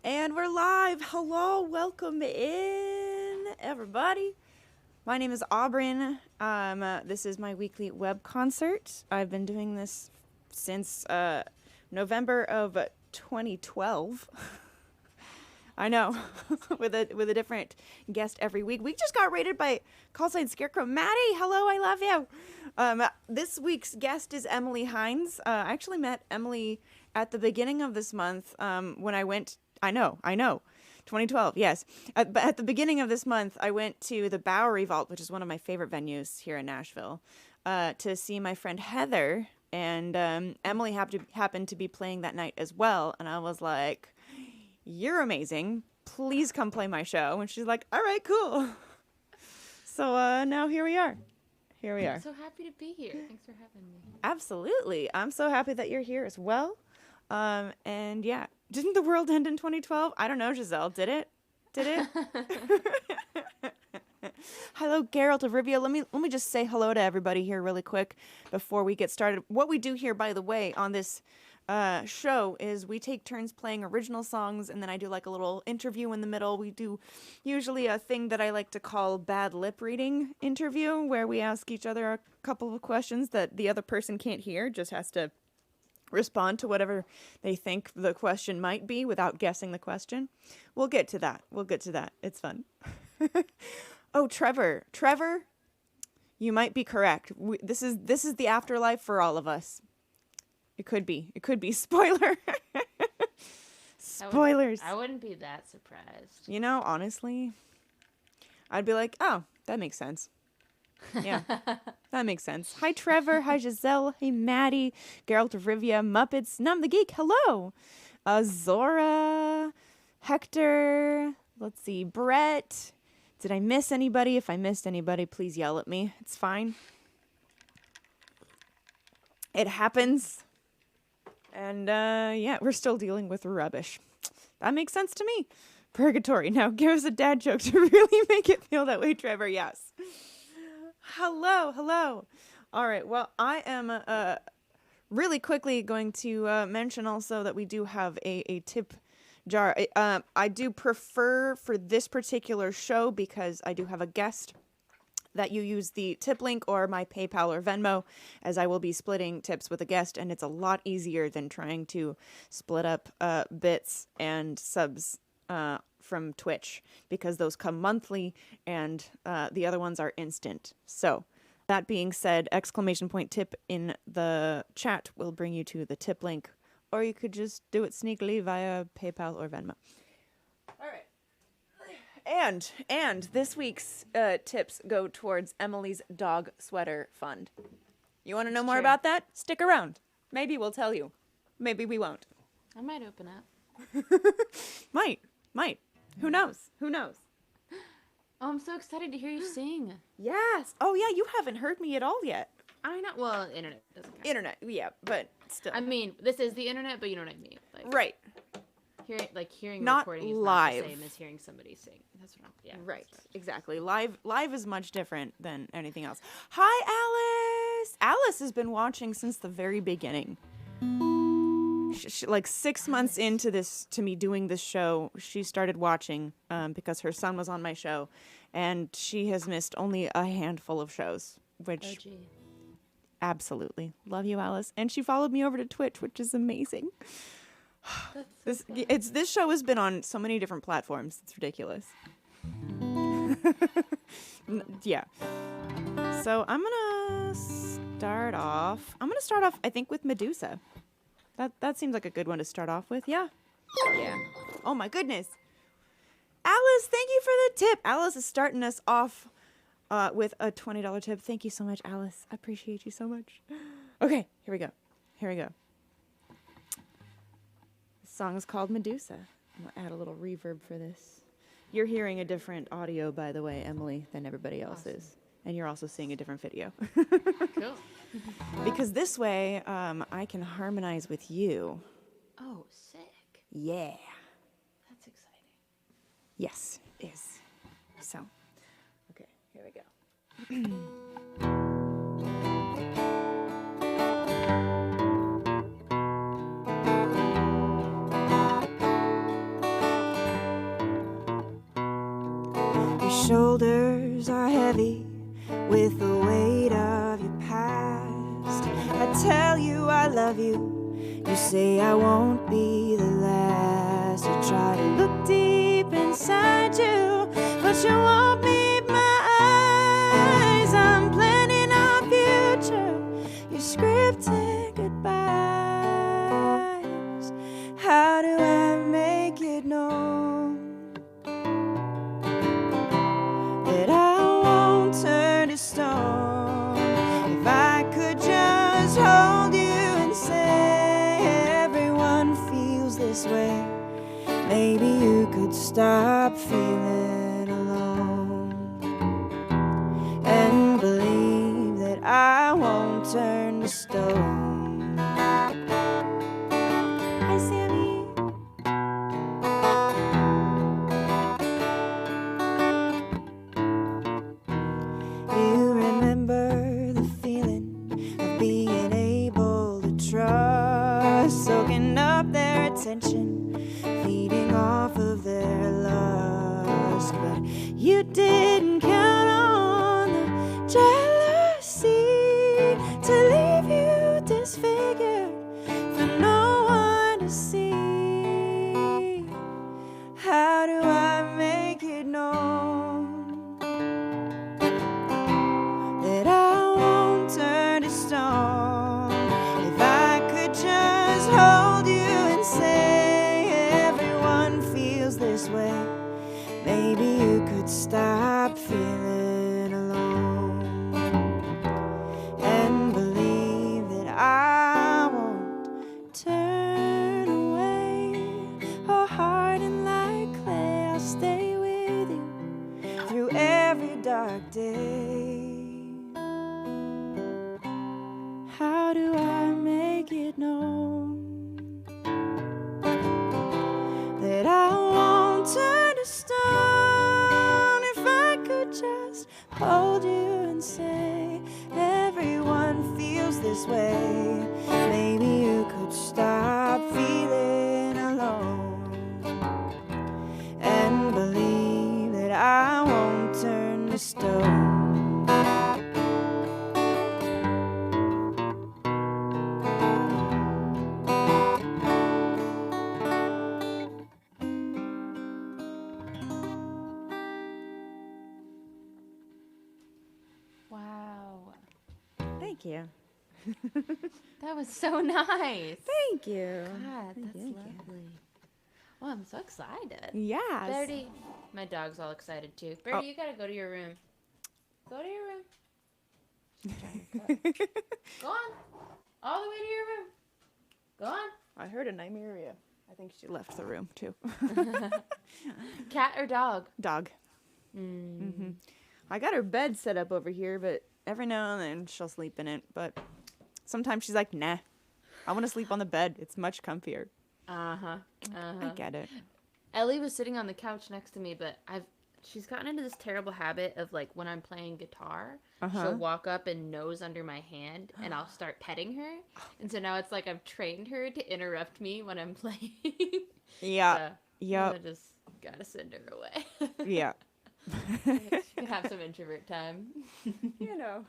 And we're live. Hello, welcome in, everybody. My name is Aubryn. This is my weekly web concert. I've been doing this since November of 2012. I know, with a different guest every week. We just got rated by callsign Scarecrow. Maddie, hello, I love you. This week's guest is Emily Hines. I actually met Emily at the beginning of this month when I went. I know. 2012, yes. At the beginning of this month, I went to the Bowery Vault, which is one of my favorite venues here in Nashville, to see my friend Heather. And Emily happened to be playing that night as well. And I was like, you're amazing. Please come play my show. And she's like, all right, cool. So now here we are. I'm so happy to be here. Thanks for having me. Absolutely. I'm so happy that you're here as well. And yeah, didn't the world end in 2012? I don't know, Giselle. Did it? Hello, Geralt of Rivia. Let me just say hello to everybody here really quick before we get started. What we do here, by the way, on this show is we take turns playing original songs, and then I do like a little interview in the middle. We do usually a thing that I like to call bad lip reading interview, where we ask each other a couple of questions that the other person can't hear, just has to respond to whatever they think the question might be without guessing the question. We'll get to that. It's fun. Oh, Trevor, you might be correct. This is the afterlife for all of us. It could be. Spoiler. Spoilers. I wouldn't be that surprised. You know, honestly, I'd be like, oh, that makes sense. Yeah, that makes sense. Hi, Trevor. Hi, Giselle. Hey, Maddie. Geralt of Rivia. Muppets. Num the Geek. Hello. Zora. Hector. Let's see. Brett. Did I miss anybody? If I missed anybody, please yell at me. It's fine. It happens. And, yeah, we're still dealing with rubbish. That makes sense to me. Purgatory. Now, give us a dad joke to really make it feel that way, Trevor. Yes. Hello. All right. Well, I am really quickly going to mention also that we do have a tip jar. I do prefer for this particular show, because I do have a guest, that you use the tip link or my PayPal or Venmo, as I will be splitting tips with a guest, and it's a lot easier than trying to split up bits and subs from Twitch, because those come monthly and the other ones are instant. So that being said, !tip in the chat will bring you to the tip link, or you could just do it sneakily via PayPal or Venmo. All right. And this week's tips go towards Emily's dog sweater fund. You want to know more about that? Stick around. Maybe we'll tell you. Maybe we won't. I might open up. Might. Who knows? Oh, I'm so excited to hear you sing. Yes. Oh, yeah, you haven't heard me at all yet. I know. Well, internet doesn't count. Internet, yeah, but still. I mean, this is the internet, but you know what I mean. Like, right. Hearing not recording is live. not the same as hearing somebody sing. That's what I'm. Yeah. Right. Exactly. Live is much different than anything else. Hi, Alice. Alice has been watching since the very beginning. She, like 6 months into me doing this show, she started watching because her son was on my show, and she has missed only a handful of shows, which absolutely love you, Alice. And she followed me over to Twitch, which is amazing. This show has been on so many different platforms. It's ridiculous. Yeah. So I'm gonna start off. I think with Medusa. That seems like a good one to start off with. Yeah. Oh my goodness. Alice, thank you for the tip. Alice is starting us off with a $20 tip. Thank you so much, Alice. I appreciate you so much. Okay, here we go. This song is called Medusa. I'm going to add a little reverb for this. You're hearing a different audio, by the way, Emily, than everybody else is. And you're also seeing a different video. Cool. Because this way, I can harmonize with you. Oh, sick. Yeah. That's exciting. Yes, it is. So, okay, here we go. Your shoulders are heavy with the weight of your past. I tell you I love you. You say I won't be the last. You try to look deep inside you, but you won't meet my eyes. I'm planning our future. You're scripting goodbyes. How do I make it known that I won't turn to stone? If I could just hold you and say everyone feels this way, maybe you could stop feeling alone and believe that I won't turn to stone. Hi, Sammy. You remember the feeling of being able to trust, soaking up their attention, feeding off of their lust. But you didn't count on the jealousy to leave you disfigured for no one to see. How do I make it known that I won't turn to stone? If I could just hold you and say everyone feels this way, maybe you could stop feeling alone and believe that I won't turn away. Oh, hardened like clay, I'll stay with you through every dark day. How do I make it known that I won't turn to stone? If I could just hold you and say everyone feels this way, maybe you could stop feeling alone and believe that I won't turn to stone. Wow. Thank you. That was so nice. Thank you. God, Thank that's you. lovely. Well, I'm so excited. Yes. Birdie, my dog's all excited too. Birdie, Oh. you gotta go to your room. Go to your room. She's trying to cut. Go on. All the way to your room. Go on. I heard a Nymeria. I think she left the room too. Cat or dog? Dog. Mm. I got her bed set up over here, but every now and then she'll sleep in it. But sometimes she's like, nah, I want to sleep on the bed. It's much comfier. Uh-huh. I get it. Ellie was sitting on the couch next to me, but she's gotten into this terrible habit of, like, when I'm playing guitar, she'll walk up and nose under my hand, and I'll start petting her. And so now it's like I've trained her to interrupt me when I'm playing. Yeah. So Yep. I just gotta send her away. Yeah. She can have some introvert time. You know,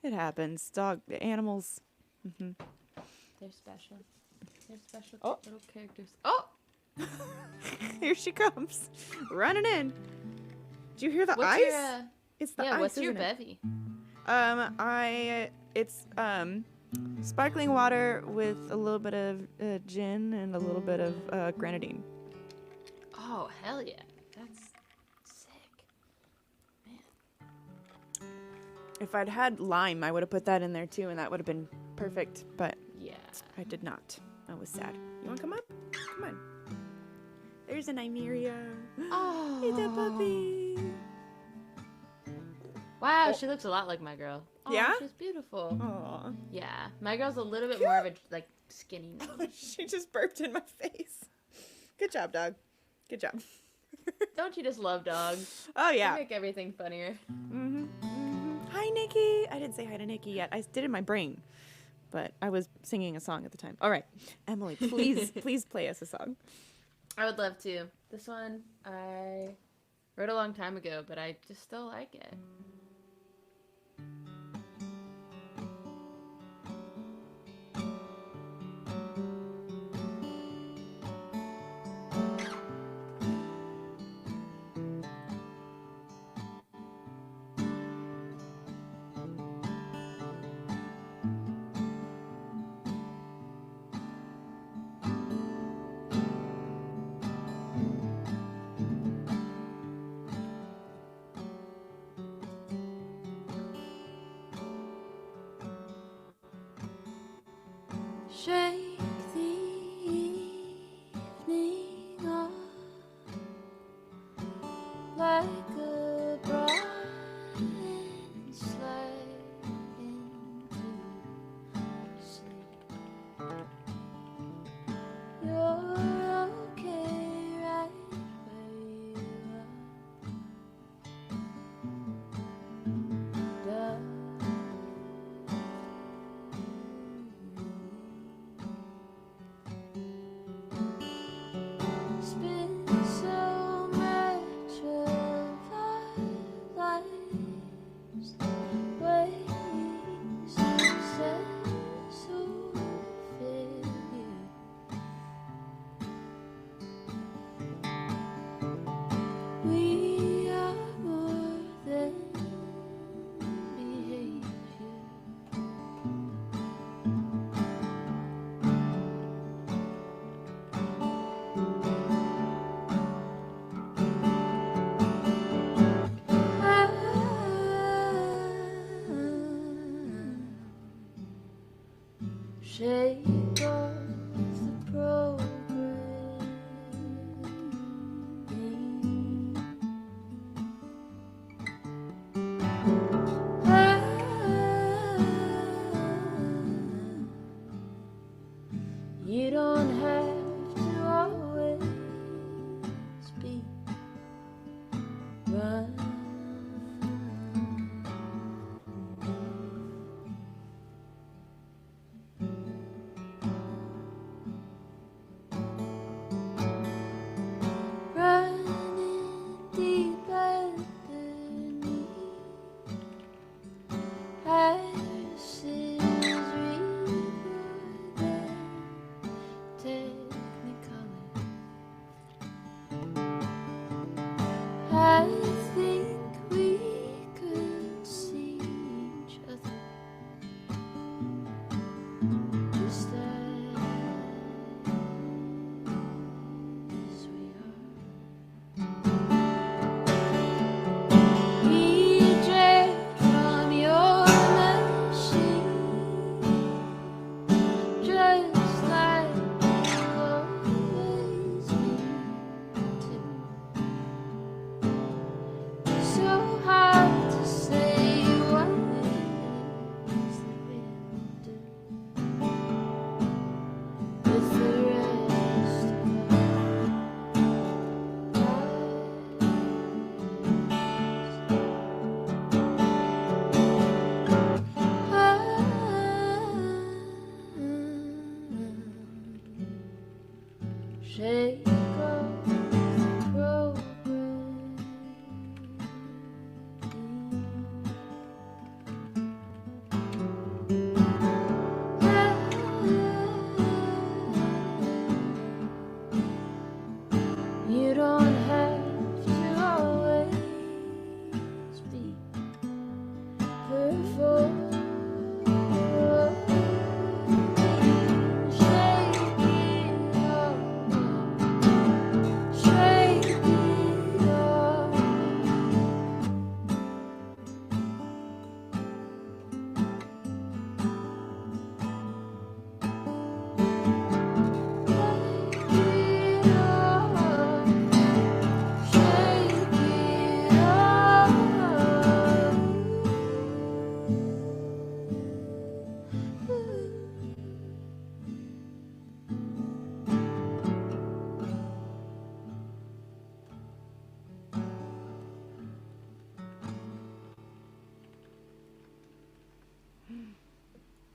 it happens. Animals. They're special. They're special Oh. little characters. Oh! Here she comes, running in. Do you hear the What's ice? your, It's the yeah, ice. what's your isn't it? bevy? It's sparkling water with a little bit of gin and a little bit of grenadine. Oh, hell yeah. That's sick. Man. If I'd had lime, I would have put that in there too, and that would have been perfect. But Yeah. I did not. I was sad. You want to come up? Come on. There's a Nymeria. Oh. It's a puppy. Wow, Oh. she looks a lot like my girl. Oh, Yeah? She's beautiful. Aw. Yeah. My girl's a little bit more of a, like, skinny nose. She just burped in my face. Good job, dog. Good job. Don't you just love dogs? Oh, They yeah. make everything funnier. Hi, Nikki. I didn't say hi to Nikki yet. I did in my brain, but I was singing a song at the time. All right. Emily, please play us a song. I would love to. This one, I Wrote a long time ago, but I just still like it. Shake the evening off like a bride and slide into sleep. You're okay right where you are. Spend so much of our lives ways success or failure. We are more than behavior. Shake off the programming. You don't have to always be right. Running deep underneath Harris's record technicolor. I think we could see each other just as we are. Eject from your machine, just like you always mean to. So hard to say what it is that we'll do with the rest of our lives. Shake off the programming. You don't have to always be performing. Shake it off, shake it off.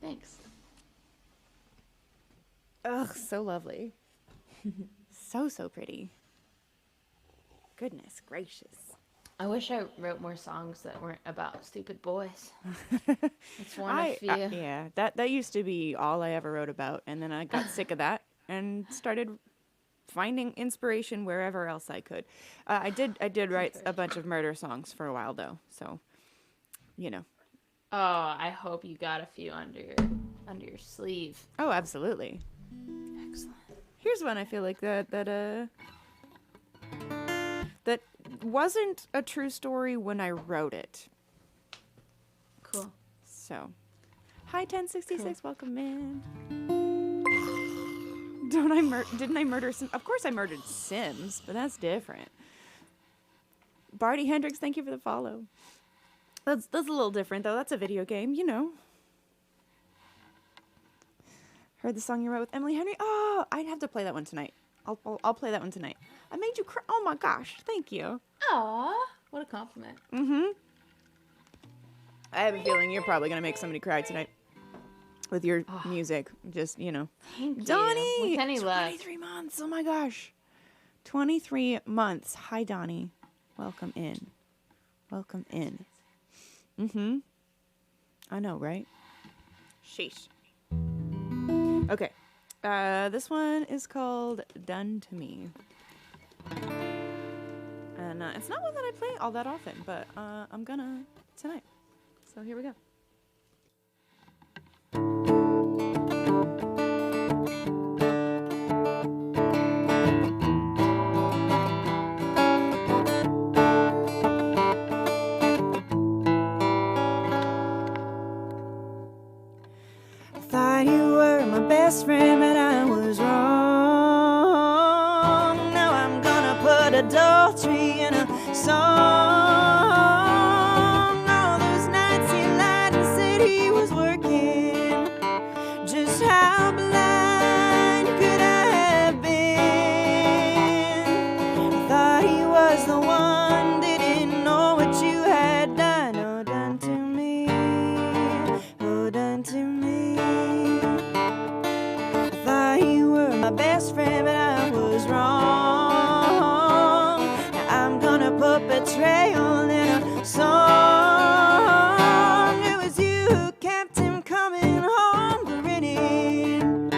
Thanks. Ugh, so lovely. So pretty. Goodness gracious. I wish I wrote more songs that weren't about stupid boys. It's one of few. Yeah, that used to be all I ever wrote about, and then I got sick of that and started finding inspiration wherever else I could. I did write a bunch of murder songs for a while though, so you know. Oh, I hope you got a few under your sleeve. Oh, absolutely. Excellent. Here's one I feel like that wasn't a true story when I wrote it. Cool. So, hi 1066, Cool. welcome in. Didn't I murder Sims? Of course I murdered Sims, but that's different. Barty Hendricks, thank you for the follow. That's a little different though. That's a video game, you know. Heard the song you wrote with Emily Henry. Oh, I'd have to play that one tonight. I'll play that one tonight. I made you cry. Oh my gosh, thank you. Aw, what a compliment. Mm-hmm. I have a feeling you're probably gonna make somebody cry tonight with your music. Just, you know. Thank Donnie! you. With any luck. 23 months. Oh my gosh. 23 months. Hi, Donnie. Welcome in. Welcome in. Mm-hmm. I know, right? Sheesh. Okay. This one is called Done to Me. And it's not one that I play all that often, but I'm gonna tonight. So here we go. Thought you were my best friend, but I was wrong. Now I'm gonna put adultery in a song. All those nights he lied and said he was working. Just how blind could I have been? I thought he was the one, didn't know what you had done. Oh, done to me. Oh, done to me. My best friend, but I was wrong. Now I'm gonna put betrayal in a song. It was you who kept him coming home grinning.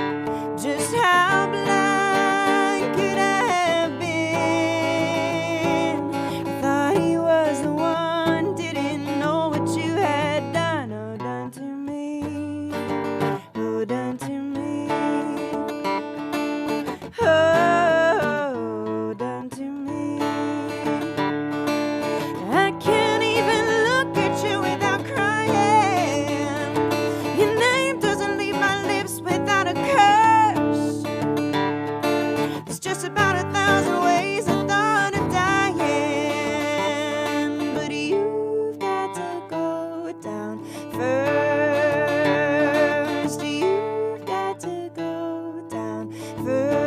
Just how blind could I have been? I thought he was the one, didn't know what you had done. Oh, done to me. Oh, done to me. Oh, done to me. I can't even look at you without crying. Your name doesn't leave my lips without a curse. There's just about 1,000 ways I thought of dying, but you've got to go down first. You've got to go down first.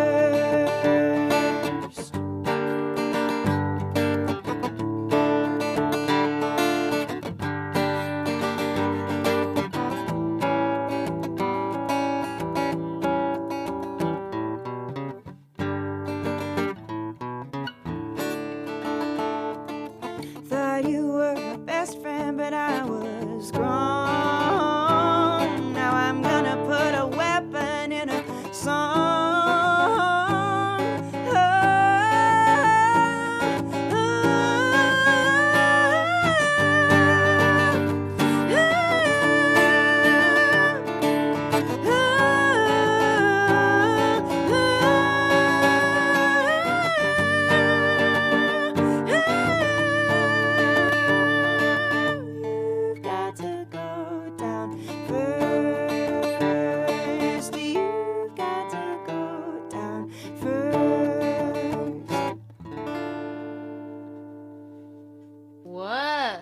Thought you were my best friend, but I was wrong. Now I'm gonna put a weapon in a song. You've got to go down first. You've got to go down first. What?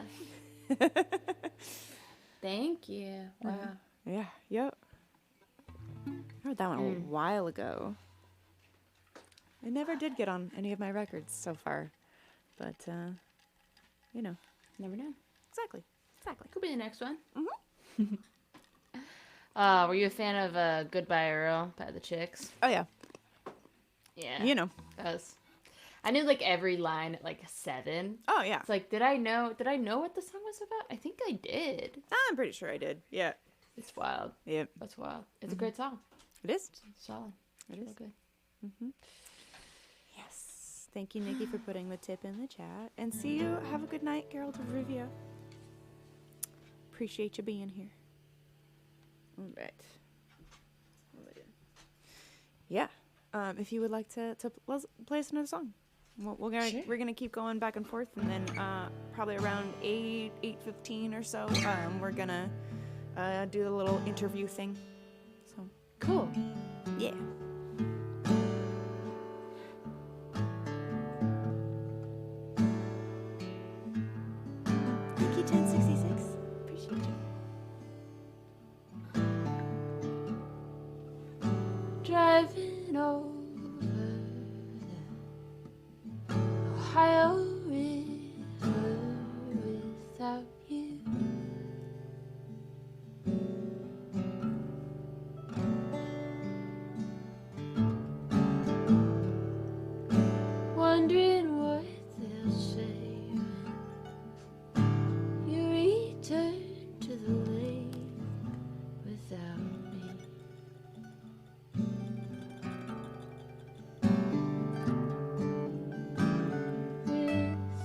Thank you. Wow. Yeah, yep. I heard that one a while ago. It never did get on any of my records so far. But, you know. Never know. Exactly. Could be the next one. Were you a fan of Goodbye Earl by the Chicks? Oh, yeah. Yeah. You know. I was. I knew like every line at like a 7. Oh yeah. It's like, did I know what the song was about? I think I did. I'm pretty sure I did. Yeah. It's wild. Yep. That's wild. It's a great song. It is. It's solid. It It's is. real good. Yes. Thank you, Nikki, for putting the tip in the chat. And see you. Have a good night, Geralt of Rivia. Appreciate you being here. All right. Yeah. If you would like to play us another song, we're gonna keep going back and forth, and then probably around 8:15 or so, we're gonna do the little interview thing. So Cool. yeah. Thank you, 1066. Appreciate you. Driving over the Ohio River without you. Wondering what they'll say when you return to the lake without me.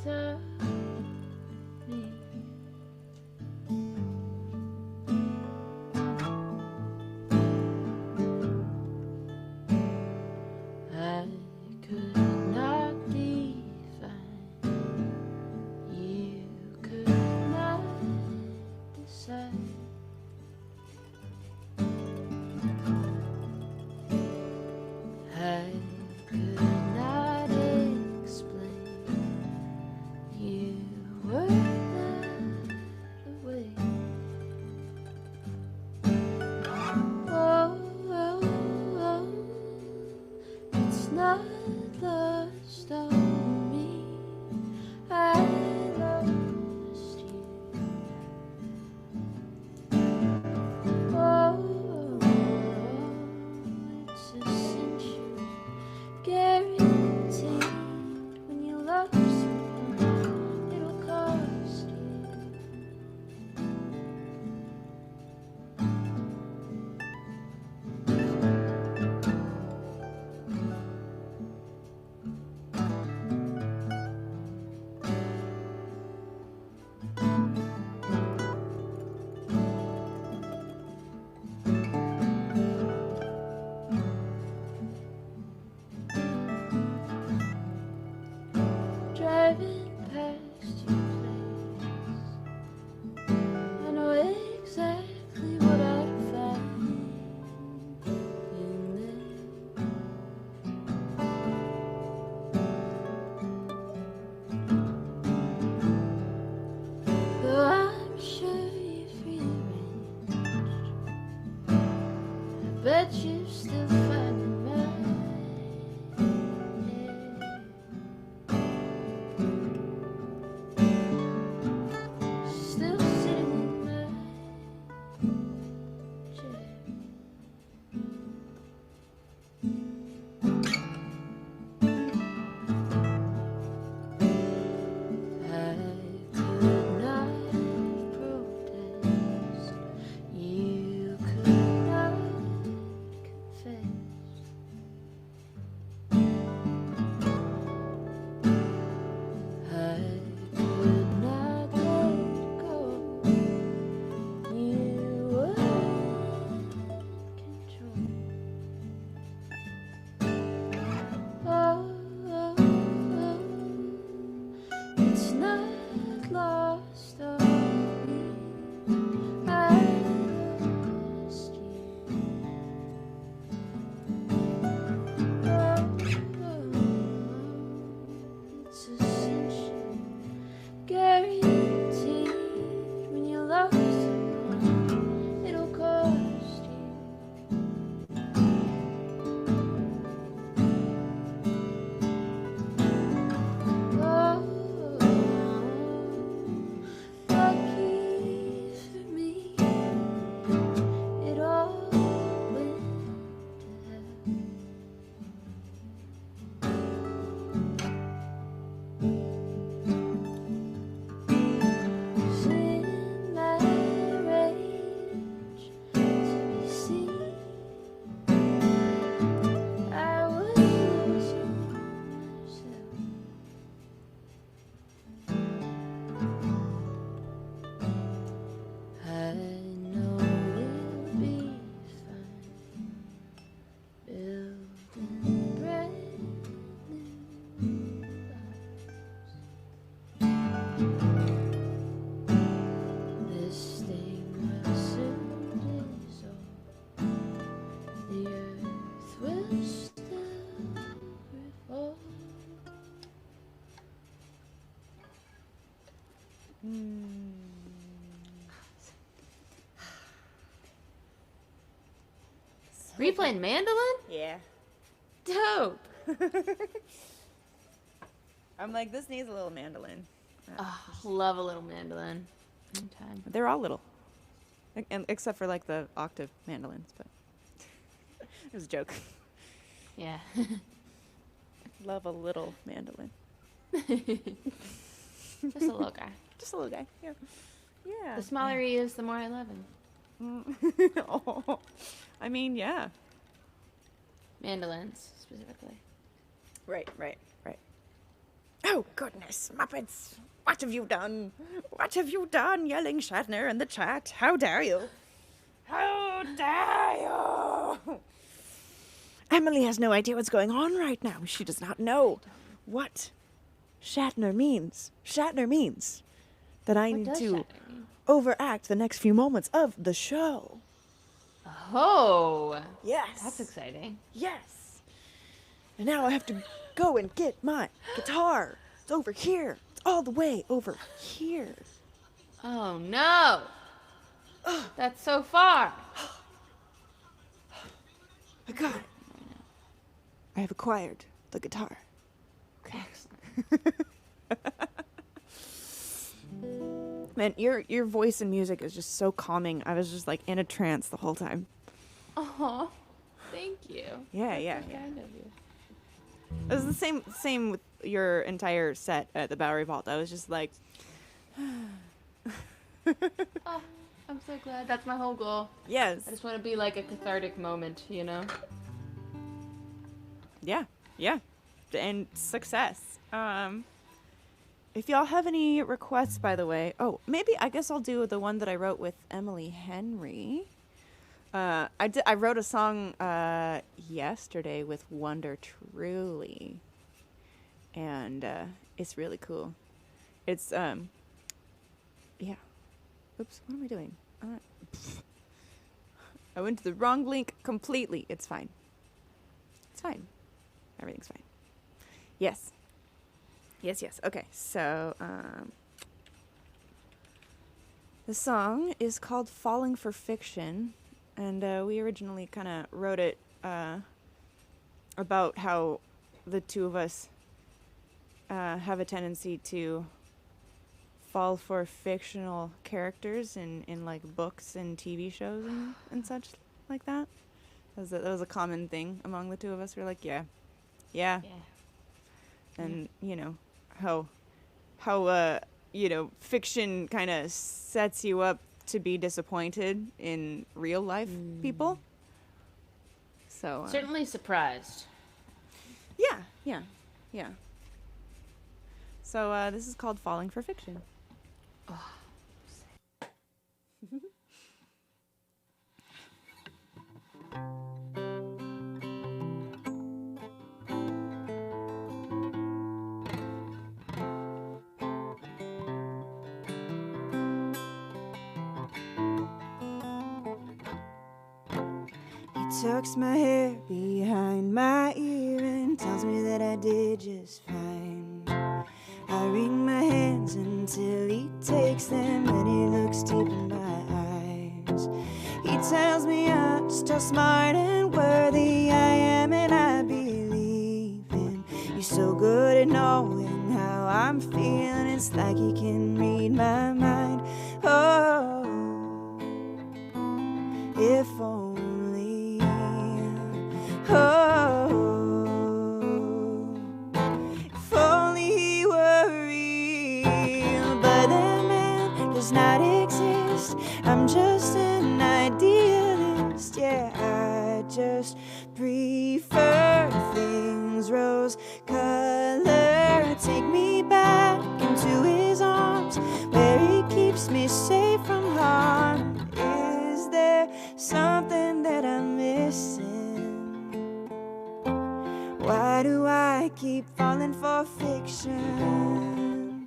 Without me. I could not define, you could not decide. I could not explain, you were not away. Oh, oh, oh, it's not lost on me. I lost you. Oh, oh, oh, it's essential, guaranteed. When you love someone, it'll cost you. Driving past your place, I know exactly what I'd find in there. Though I'm sure you've rearranged, I bet you still find the mind. Still sitting in my chair. I could not protest, you could not confess. I could not let go, you were in control. Oh, oh, oh, it's not lost on me. I lost you. Oh, oh, it's essential, guaranteed. When you love someone, it'll cost you. Oh, lucky for me, it all went to hell. Were you playing mandolin? Yeah. Dope. I'm like, this needs a little mandolin. Oh, love a little mandolin. Anytime. They're all little. Except for like the octave mandolins, but it was a joke. Yeah. Love a little mandolin. Just a little guy. Just a little guy. Yeah. Yeah. The smaller he is, the more I love him. Oh, I mean, yeah. Mandolins, specifically. Right. Oh, goodness, Muppets. What have you done? What have you done, yelling Shatner in the chat? How dare you? How dare you? Emily has no idea what's going on right now. She does not know what Shatner means. Shatner means that I need to overact the next few moments of the show. Oh. Yes. That's exciting. Yes. And now I have to go and get my guitar. It's over here. It's all the way over here. Oh, no. That's so far. I got it. I have acquired the guitar. Excellent. Man, your voice and music is just so calming. I was just like in a trance the whole time. Oh, thank you. Yeah. Kind of you. It was the same with your entire set at the Bowery Vault. I was just like, Oh, I'm so glad. That's my whole goal. yes. I just want to be like a cathartic moment, you know? Yeah. And success. If y'all have any requests, by the way, maybe I guess I'll do the one that I wrote with Emily Henry. I wrote a song yesterday with Wonder Truly, and it's really cool. It's yeah. Oops, what am I doing? I went to the wrong link completely. It's fine. Everything's fine. Yes. Okay, so the song is called Falling for Fiction, and we originally kind of wrote it about how the two of us have a tendency to fall for fictional characters in like books and TV shows and such like that. That was a common thing among the two of us. We're like, yeah. And you know how fiction kind of sets you up to be disappointed in real life people. So Certainly surprised. Yeah. So this is called Falling for Fiction. Oh. Tucks my hair behind my ear and tells me that I did just fine. I wring my hands until he takes them and he looks deep in my eyes. He tells me just how smart and worthy I am, and I believe him. He's so good at knowing how I'm feeling. It's like he can read my mind. Oh, if only. Oh, if only he were real, but that man does not exist. I'm just an idealist, yeah, I just prefer things rose color. Take me back into his arms, where he keeps me safe from harm. Is there something that I'm missing? Why do I keep falling for fiction?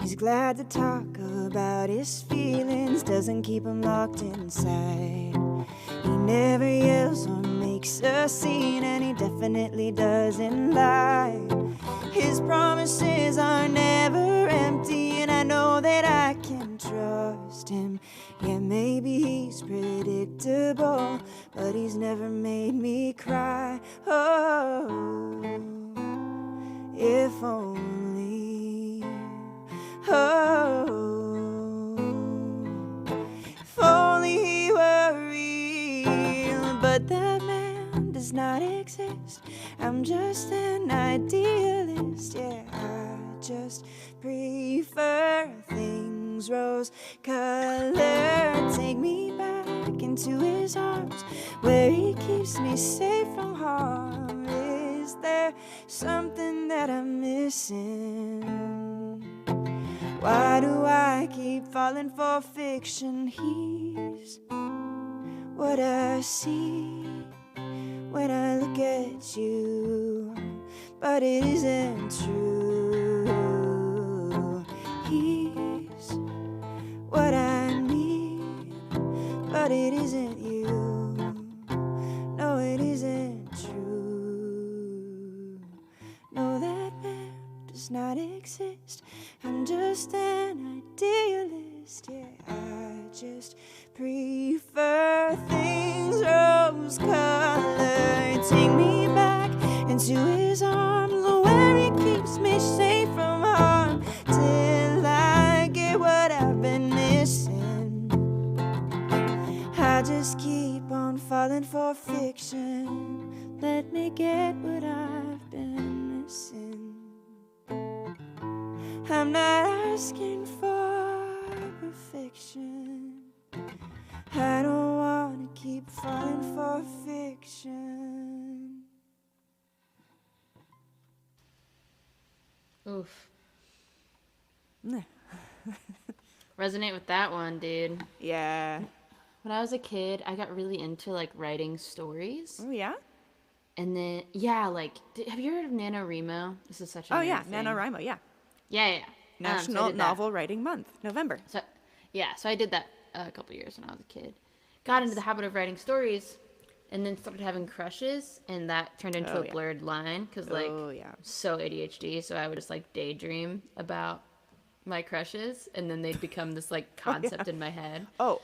He's glad to talk about his feelings, doesn't keep them locked inside. He never yells or makes a scene, and he definitely doesn't lie. His promises are never empty, and I know that I can trust him. Yeah, maybe he's predictable, but he's never made me cry. Oh, if only. Oh, if only he were real, but that man does not exist. I'm just an idealist, yeah, I just prefer things rose-colored. Take me back into his arms, where he keeps me safe from harm. Is there something that I'm missing? Why do I keep falling for fiction? He's what I see when I look at you, but it isn't true. He's what I need, but it isn't you. No, it isn't true. No, that man does not exist. I'm just an idealist, yeah, I just prefer things rose-colored. Take me back into his arms, where he keeps me safe from harm, till I get what I've been missing. I just keep on falling for fiction. Let me get what I've been missing. I'm not asking for perfection. I don't want to keep falling for fiction. Oof. Resonate with that one, dude. Yeah. When I was a kid, I got really into like writing stories. Oh, yeah? And then, yeah, like, have you heard of NaNoWriMo? This is such a Oh, yeah. thing. NaNoWriMo, yeah. Yeah. National Novel Writing Month, November. So I did that a couple years when I was a kid. Got into the habit of writing stories, and then started having crushes, and that turned into a blurred line, because, like, so ADHD, so I would just, like, daydream about my crushes, and then they'd become this, like, concept in my head. Oh.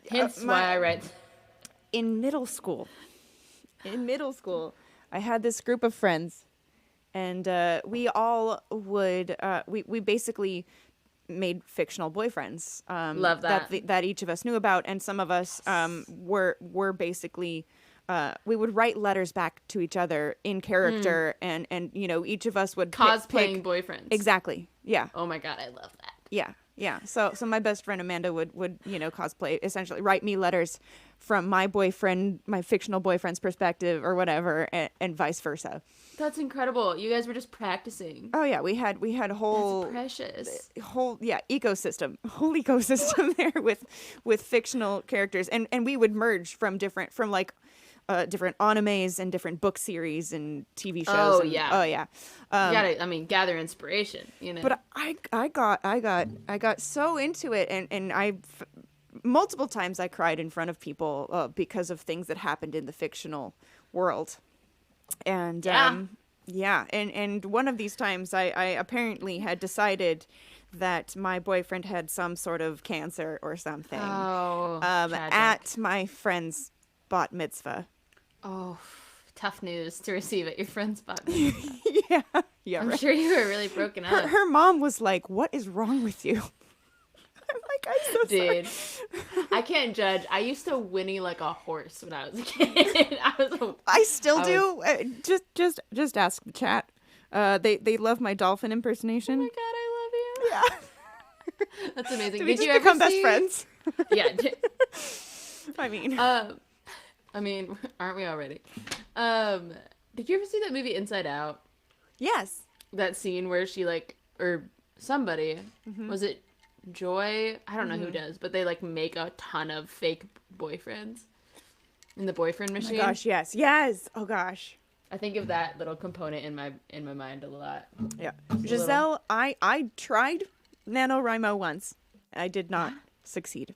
Hence why I write. In middle school, I had this group of friends, and we all would, we basically made fictional boyfriends. Love that. That each of us knew about, and some of us were basically, we would write letters back to each other in character, and you know, each of us would cosplaying boyfriends. Exactly. Yeah. Oh my god, I love that. Yeah. So my best friend Amanda would you know, cosplay, essentially write me letters from my boyfriend, my fictional boyfriend's perspective or whatever, and vice versa. That's incredible. You guys were just practicing. Oh yeah, we had whole That's precious. whole ecosystem there with fictional characters, and we would merge from different animes and different book series and TV shows. You gotta, gather inspiration, you know. But I got so into it, and multiple times I cried in front of people because of things that happened in the fictional world. And and one of these times I apparently had decided that my boyfriend had some sort of cancer or something. Oh, at my friend's bat mitzvah. Oh, tough news to receive at your friend's bat mitzvah. Yeah. I'm sure you were really broken up. Her mom was like, "What is wrong with you?" I'm like, "I'm so Dude, sorry." I can't judge. I used to whinny like a horse when I was a kid. I still do. Just ask the chat. They love my dolphin impersonation. Oh my god, I love you. Yeah. That's amazing. Did we just become best friends? Yeah. I mean, aren't we already? Did you ever see that movie Inside Out? Yes. That scene where she somebody, was it Joy? I don't know who does, but they make a ton of fake boyfriends in the boyfriend machine. Oh my gosh, yes. Oh gosh. I think of that little component in my mind a lot. Yeah. Giselle, I tried NaNoWriMo once. I did not succeed.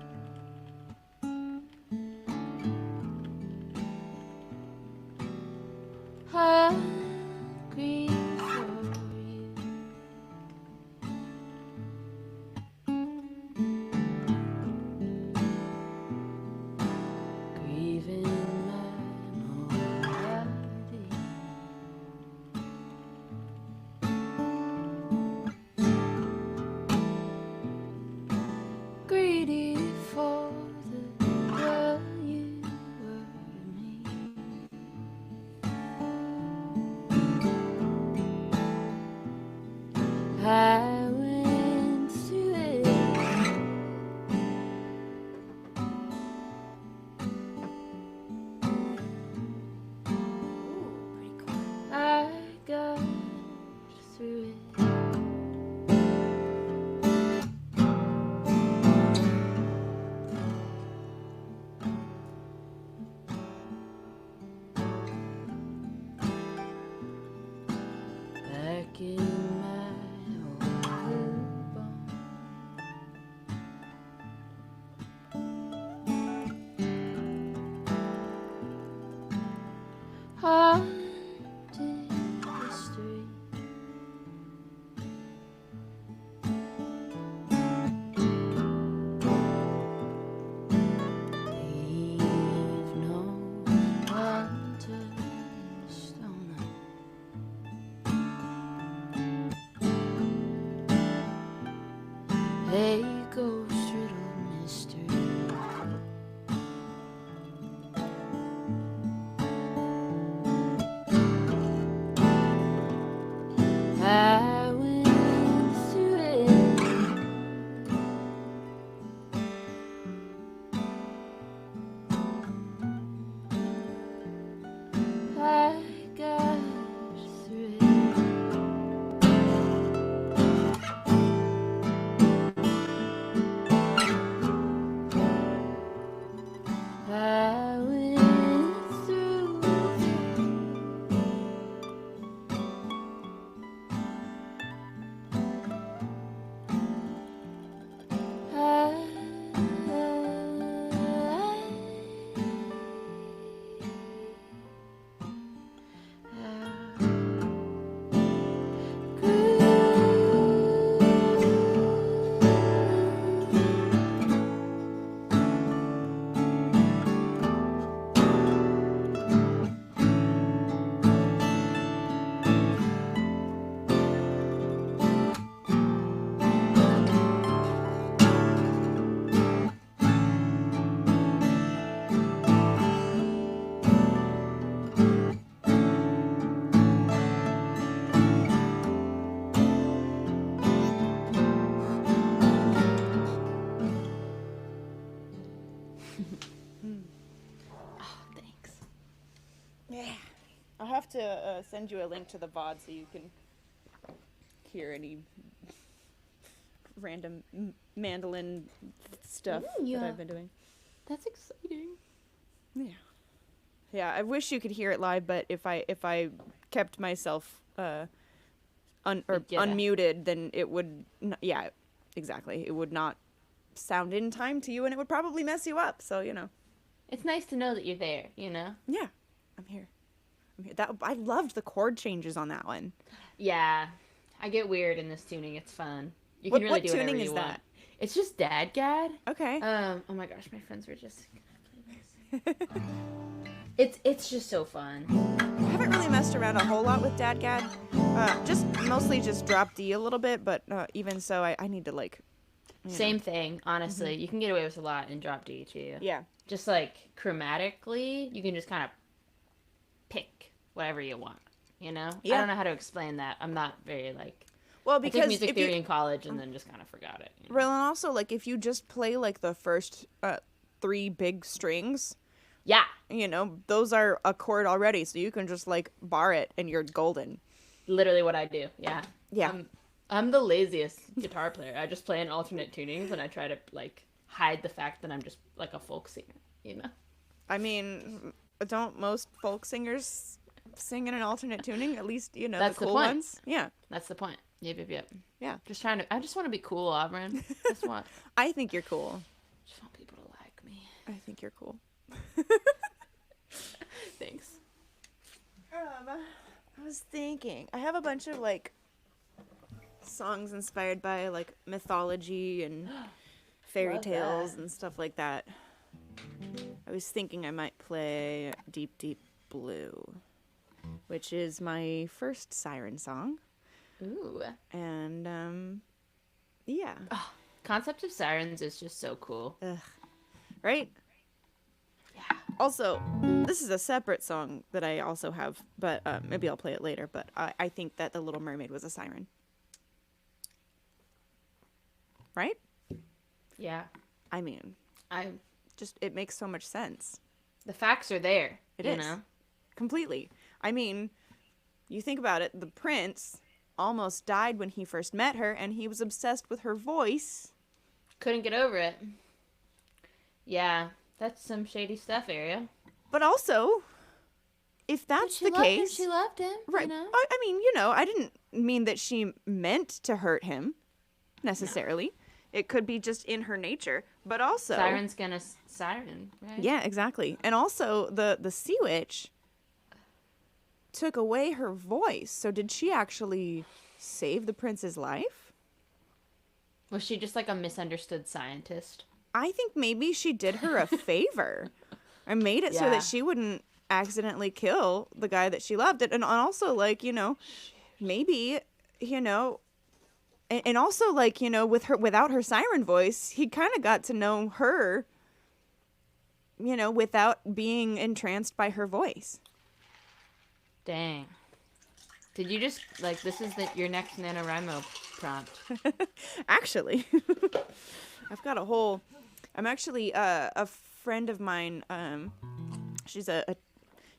breaking my whole bone. Haunted history. Leave no one turned to stone. They ghost riddled mystery. I went through it. I got through it. I went through Thanks. Yeah. I'll have to send you a link to the VOD so you can hear any random mandolin stuff Ooh, yeah. that I've been doing. That's exciting. Yeah. Yeah, I wish you could hear it live, but if I kept myself unmuted, then it would yeah, exactly. It would not sound in time to you and it would probably mess you up. So, you know. It's nice to know that you're there, you know? Yeah. I'm here. I loved the chord changes on that one. Yeah. I get weird in this tuning. It's fun. You can What really do whatever tuning you is want. that? It's just Dadgad. Okay. Oh my gosh, my friends were just gonna play this. It's just so fun. I haven't really messed around a whole lot with Dadgad. Just mostly just drop D a little bit, but even so, I need to like. Same thing, honestly. You can get away with a lot in drop D too. Yeah. Just like chromatically, you can just kind of pick whatever you want. You know? Yeah. I don't know how to explain that. I'm not very like. Well, I because took music theory in college and then just kind of forgot it. You know? Well, and also like if you just play like the first 3 big strings, Yeah. you know, those are a chord already, so you can just like bar it and you're golden. Literally what I do. Yeah. Yeah. I'm the laziest guitar player. I just play in alternate tunings and I try to like hide the fact that I'm just like a folk singer, you know? I mean, don't most folk singers sing in an alternate tuning? At least, you know, That's the the cool point. ones. Yeah. That's the point. Yep. Yeah. I just want to be cool, Auburn. I think you're cool. Just want people to like me. I think you're cool. Thanks. I was thinking, I have a bunch of like songs inspired by like mythology and fairy Love tales that. and stuff like that. I was thinking I might play Deep Deep Blue, which is my first Siren song. Ooh. And yeah. Concept of sirens is just so cool. Ugh. Right? Yeah. Also, this is a separate song that I also have, but maybe I'll play it later. But I think that The Little Mermaid was a siren. Right? Yeah. I mean, it makes so much sense. The facts are there. It you is. know? Completely. I mean, you think about it, the prince almost died when he first met her, and he was obsessed with her voice. Couldn't get over it. Yeah. That's some shady stuff, Ariel. But also, if that's she the loved case, him. She loved him, right? You know? I mean, I didn't mean that she meant to hurt him necessarily. No. It could be just in her nature, but also siren's gonna siren, right? Yeah, exactly. And also the sea witch took away her voice. So did she actually save the prince's life? Was she just like a misunderstood scientist? I think maybe she did her a favor and made it so that she wouldn't accidentally kill the guy that she loved. And also, like, maybe, and also, like, without her siren voice, he kind of got to know her, without being entranced by her voice. Dang. Did you just, like, this is your next NaNoWriMo prompt? Actually, I'm actually, a friend of mine, she's a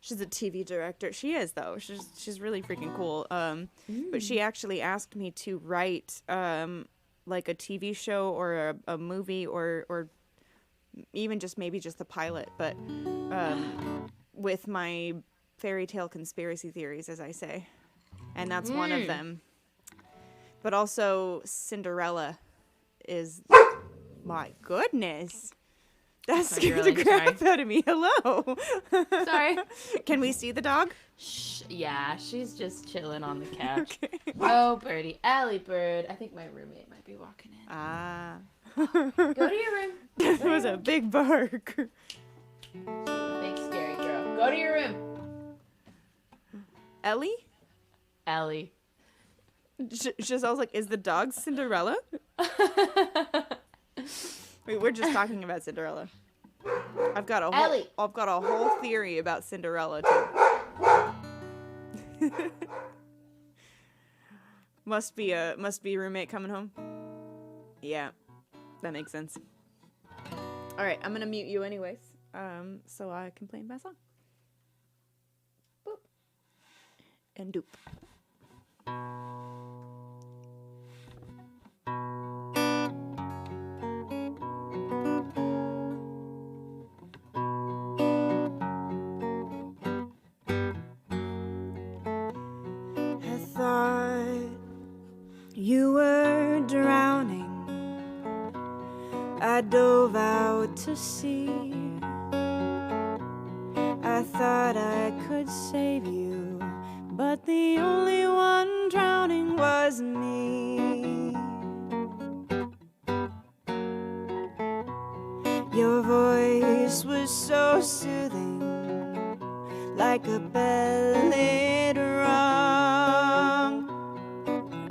TV director. She is, though. She's really freaking cool. But she actually asked me to write, like a TV show or a movie or even maybe just the pilot, but, with my fairy tale conspiracy theories, as I say. And that's one of them. But also Cinderella is, my goodness. That scared the crap out of me. Hello. Sorry. Can we see the dog? Yeah, she's just chilling on the couch. Okay. Oh, birdie. Allie bird. I think my roommate might be walking in. Ah. Go to your room. That was a big bark. Big scary girl. Go to your room. Ellie? Allie. Just, I was like, is the dog Cinderella? Wait, we're just talking about Cinderella. I've got a whole theory about Cinderella too. must be roommate coming home. Yeah, that makes sense. All right, I'm gonna mute you anyways, so I can play my song. Boop and doop. You were drowning. I dove out to sea. I thought I could save you, but the only one drowning was me. Your voice was so soothing, like a ballad rung.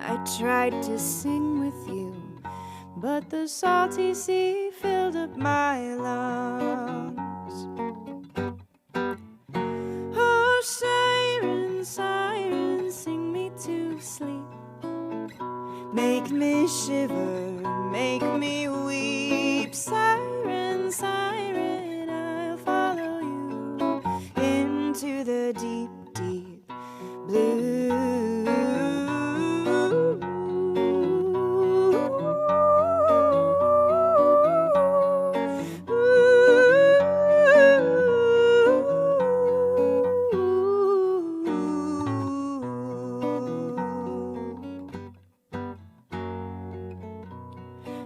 I tried to sing with you, but the salty sea filled up my lungs. Oh, siren, siren, sing me to sleep. Make me shiver, make me weep. Siren, siren, I'll follow you into the deep, deep blue.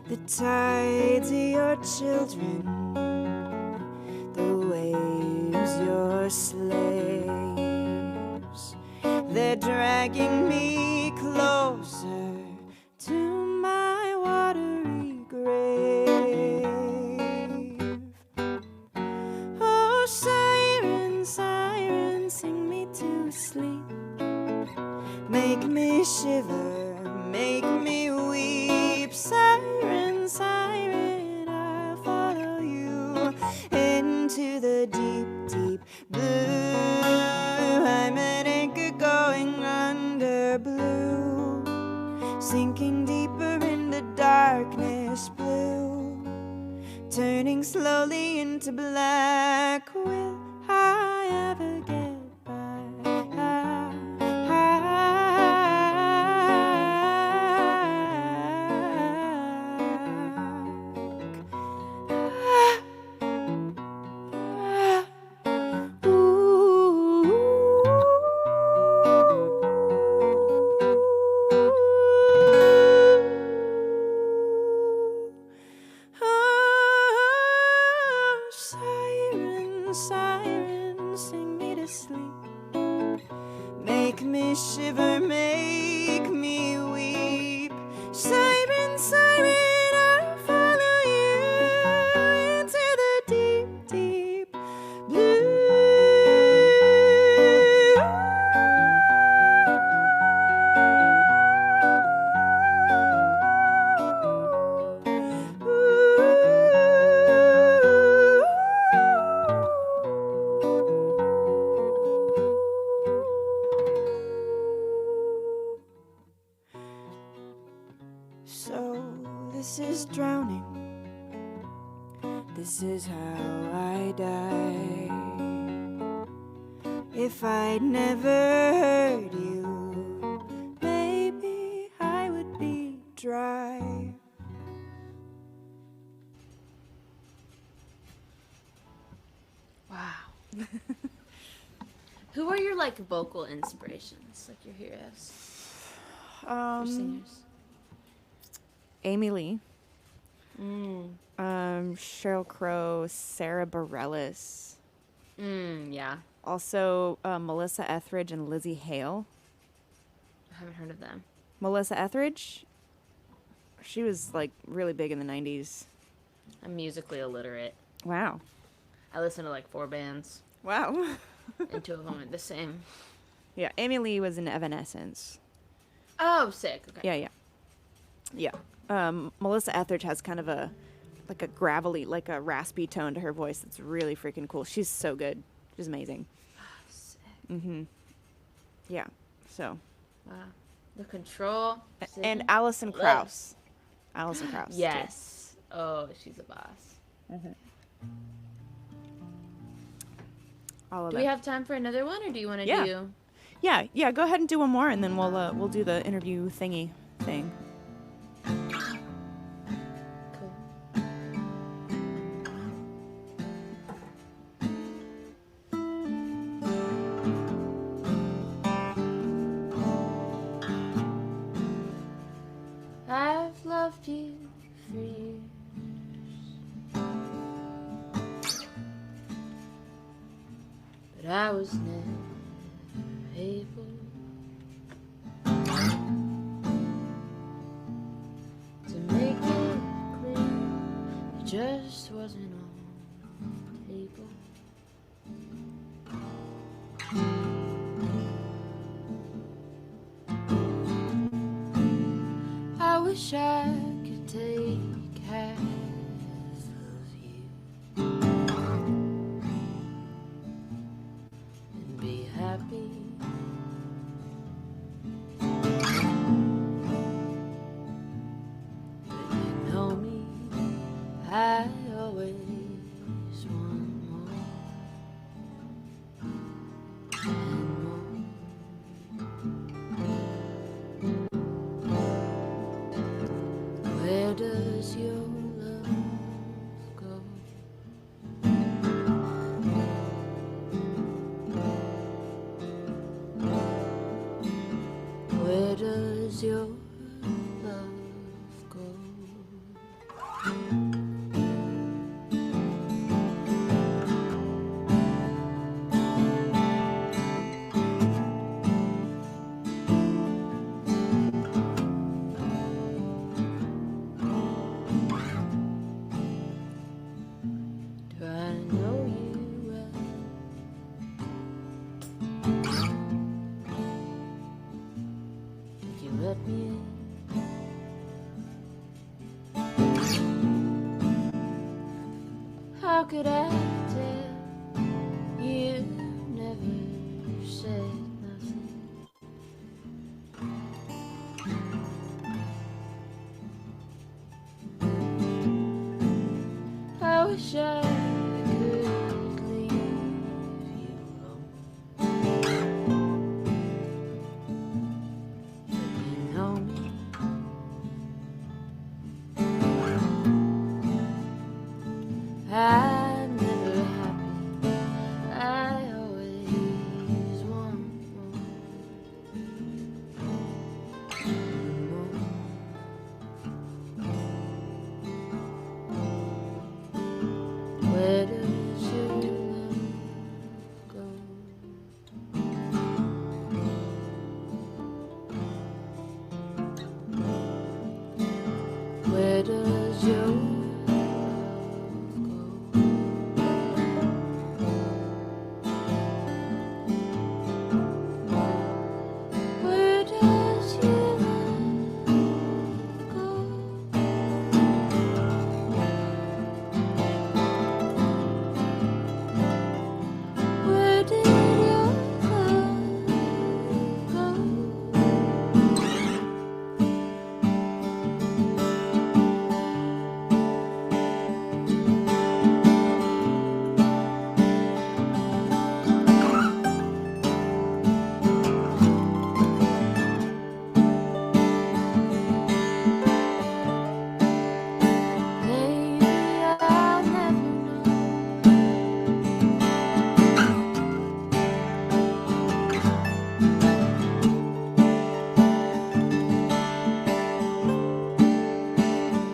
The tides are your children, the waves your slaves. They're dragging me closer to my watery grave. Oh, siren, siren, sing me to sleep. Make me shiver, make me weep. Siren, siren, I'll follow you into the deep, deep blue. I'm an anchor going under blue, sinking deeper into darkness blue, turning slowly into black. Will I ever get back? to sleep. Make me shiver, make me weep. Siren, siren, I'll follow you into the deep, deep blue. So this is drowning. This is how I die. If I'd never heard you, maybe I would be dry. Wow. Who are your like vocal inspirations, like your heroes, your singers? Amy Lee, Mm. Sheryl Crow, Sarah Bareilles, Yeah. also Melissa Etheridge and Lizzie Hale. I haven't heard of them. Melissa Etheridge, she was like really big in the 90s. I'm musically illiterate. Wow. I listen to like 4 bands, Wow. and 2 of them are the same. Yeah, Amy Lee was in Evanescence. Oh, sick. Okay. Yeah. Melissa Etheridge has kind of a gravelly, like a raspy tone to her voice. It's really freaking cool. She's so good. She's amazing. Sick. Yeah. So. Wow. The Control. And Alison Krauss. Alison Krauss. too. Yes. Oh, she's a boss. All of Do them. we have time for another one, or do you want to Yeah. do? Yeah. Go ahead and do one more, and then we'll do the interview thingy thing. Cool. I've loved you for years. But I was never able to make it clear it just wasn't on the table. I wish I could take half of you and be happy. But you know me, I always want more and more. Where does your love go? Where does your love go? Do I know you well? Did you let me in? How could I tell? You never said nothing. I wish I could leave you alone. But you know me. I've never does your where does your love go? Where did your love go?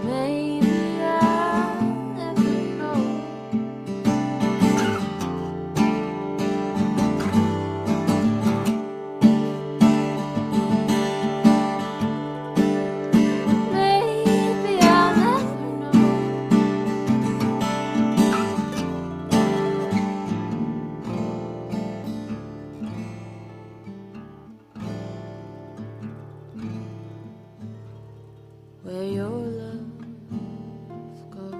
Maybe I'll never know. Maybe I'll never know. Maybe I'll never know. Where your love goes.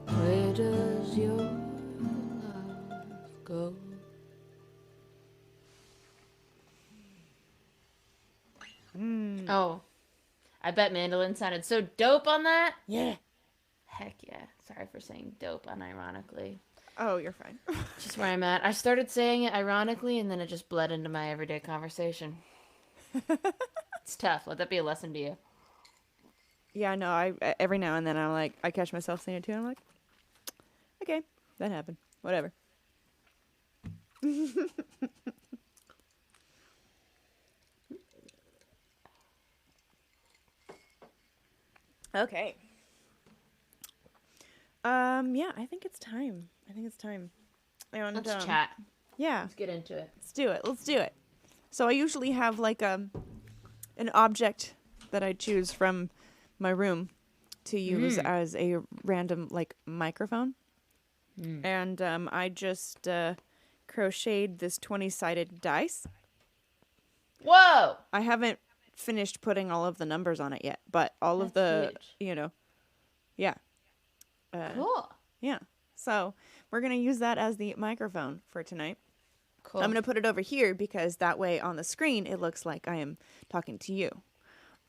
Where does your love go? Oh, I bet mandolin sounded so dope on that. Yeah. Heck yeah. Sorry for saying dope unironically. Oh, you're fine. Just where I'm at. I started saying it ironically, and then it just bled into my everyday conversation. It's tough. Let that be a lesson to you. Yeah, no, I every now and then I'm like, I catch myself saying it too, and I'm like, okay, that happened. Whatever. Okay. Yeah, I think it's time. And Let's chat. yeah, Let's get into it. let's do it. So I usually have like an object that I choose from my room to use as a random like microphone. And I just crocheted this 20-sided dice. Whoa! I haven't finished putting all of the numbers on it yet, but all of the, That's huge. Yeah. Cool. Yeah. So we're going to use that as the microphone for tonight. Cool. I'm going to put it over here because that way on the screen it looks like I am talking to you.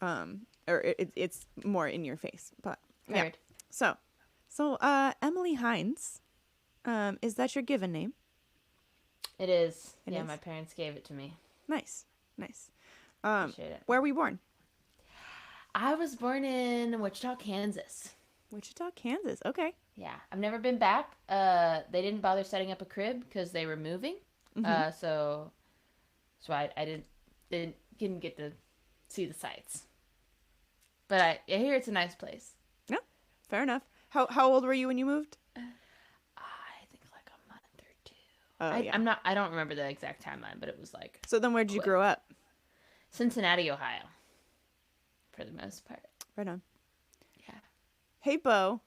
Or it's more in your face. But yeah. Heard. So Emily Hines, is that your given name? It is. It Yeah, is? my parents gave it to me. Nice. Appreciate it. Where were you born? I was born in Wichita, Kansas. Wichita, Kansas. Okay. Yeah, I've never been back. They didn't bother setting up a crib because they were moving. So I didn't get to see the sights. But I hear it's a nice place. Yeah. Fair enough. How old were you when you moved? I think like a month or two. Oh, yeah. I don't remember the exact timeline, but it was like So then where did you grow up? Cincinnati, Ohio. For the most part. Right on. Yeah. Hey, Bo.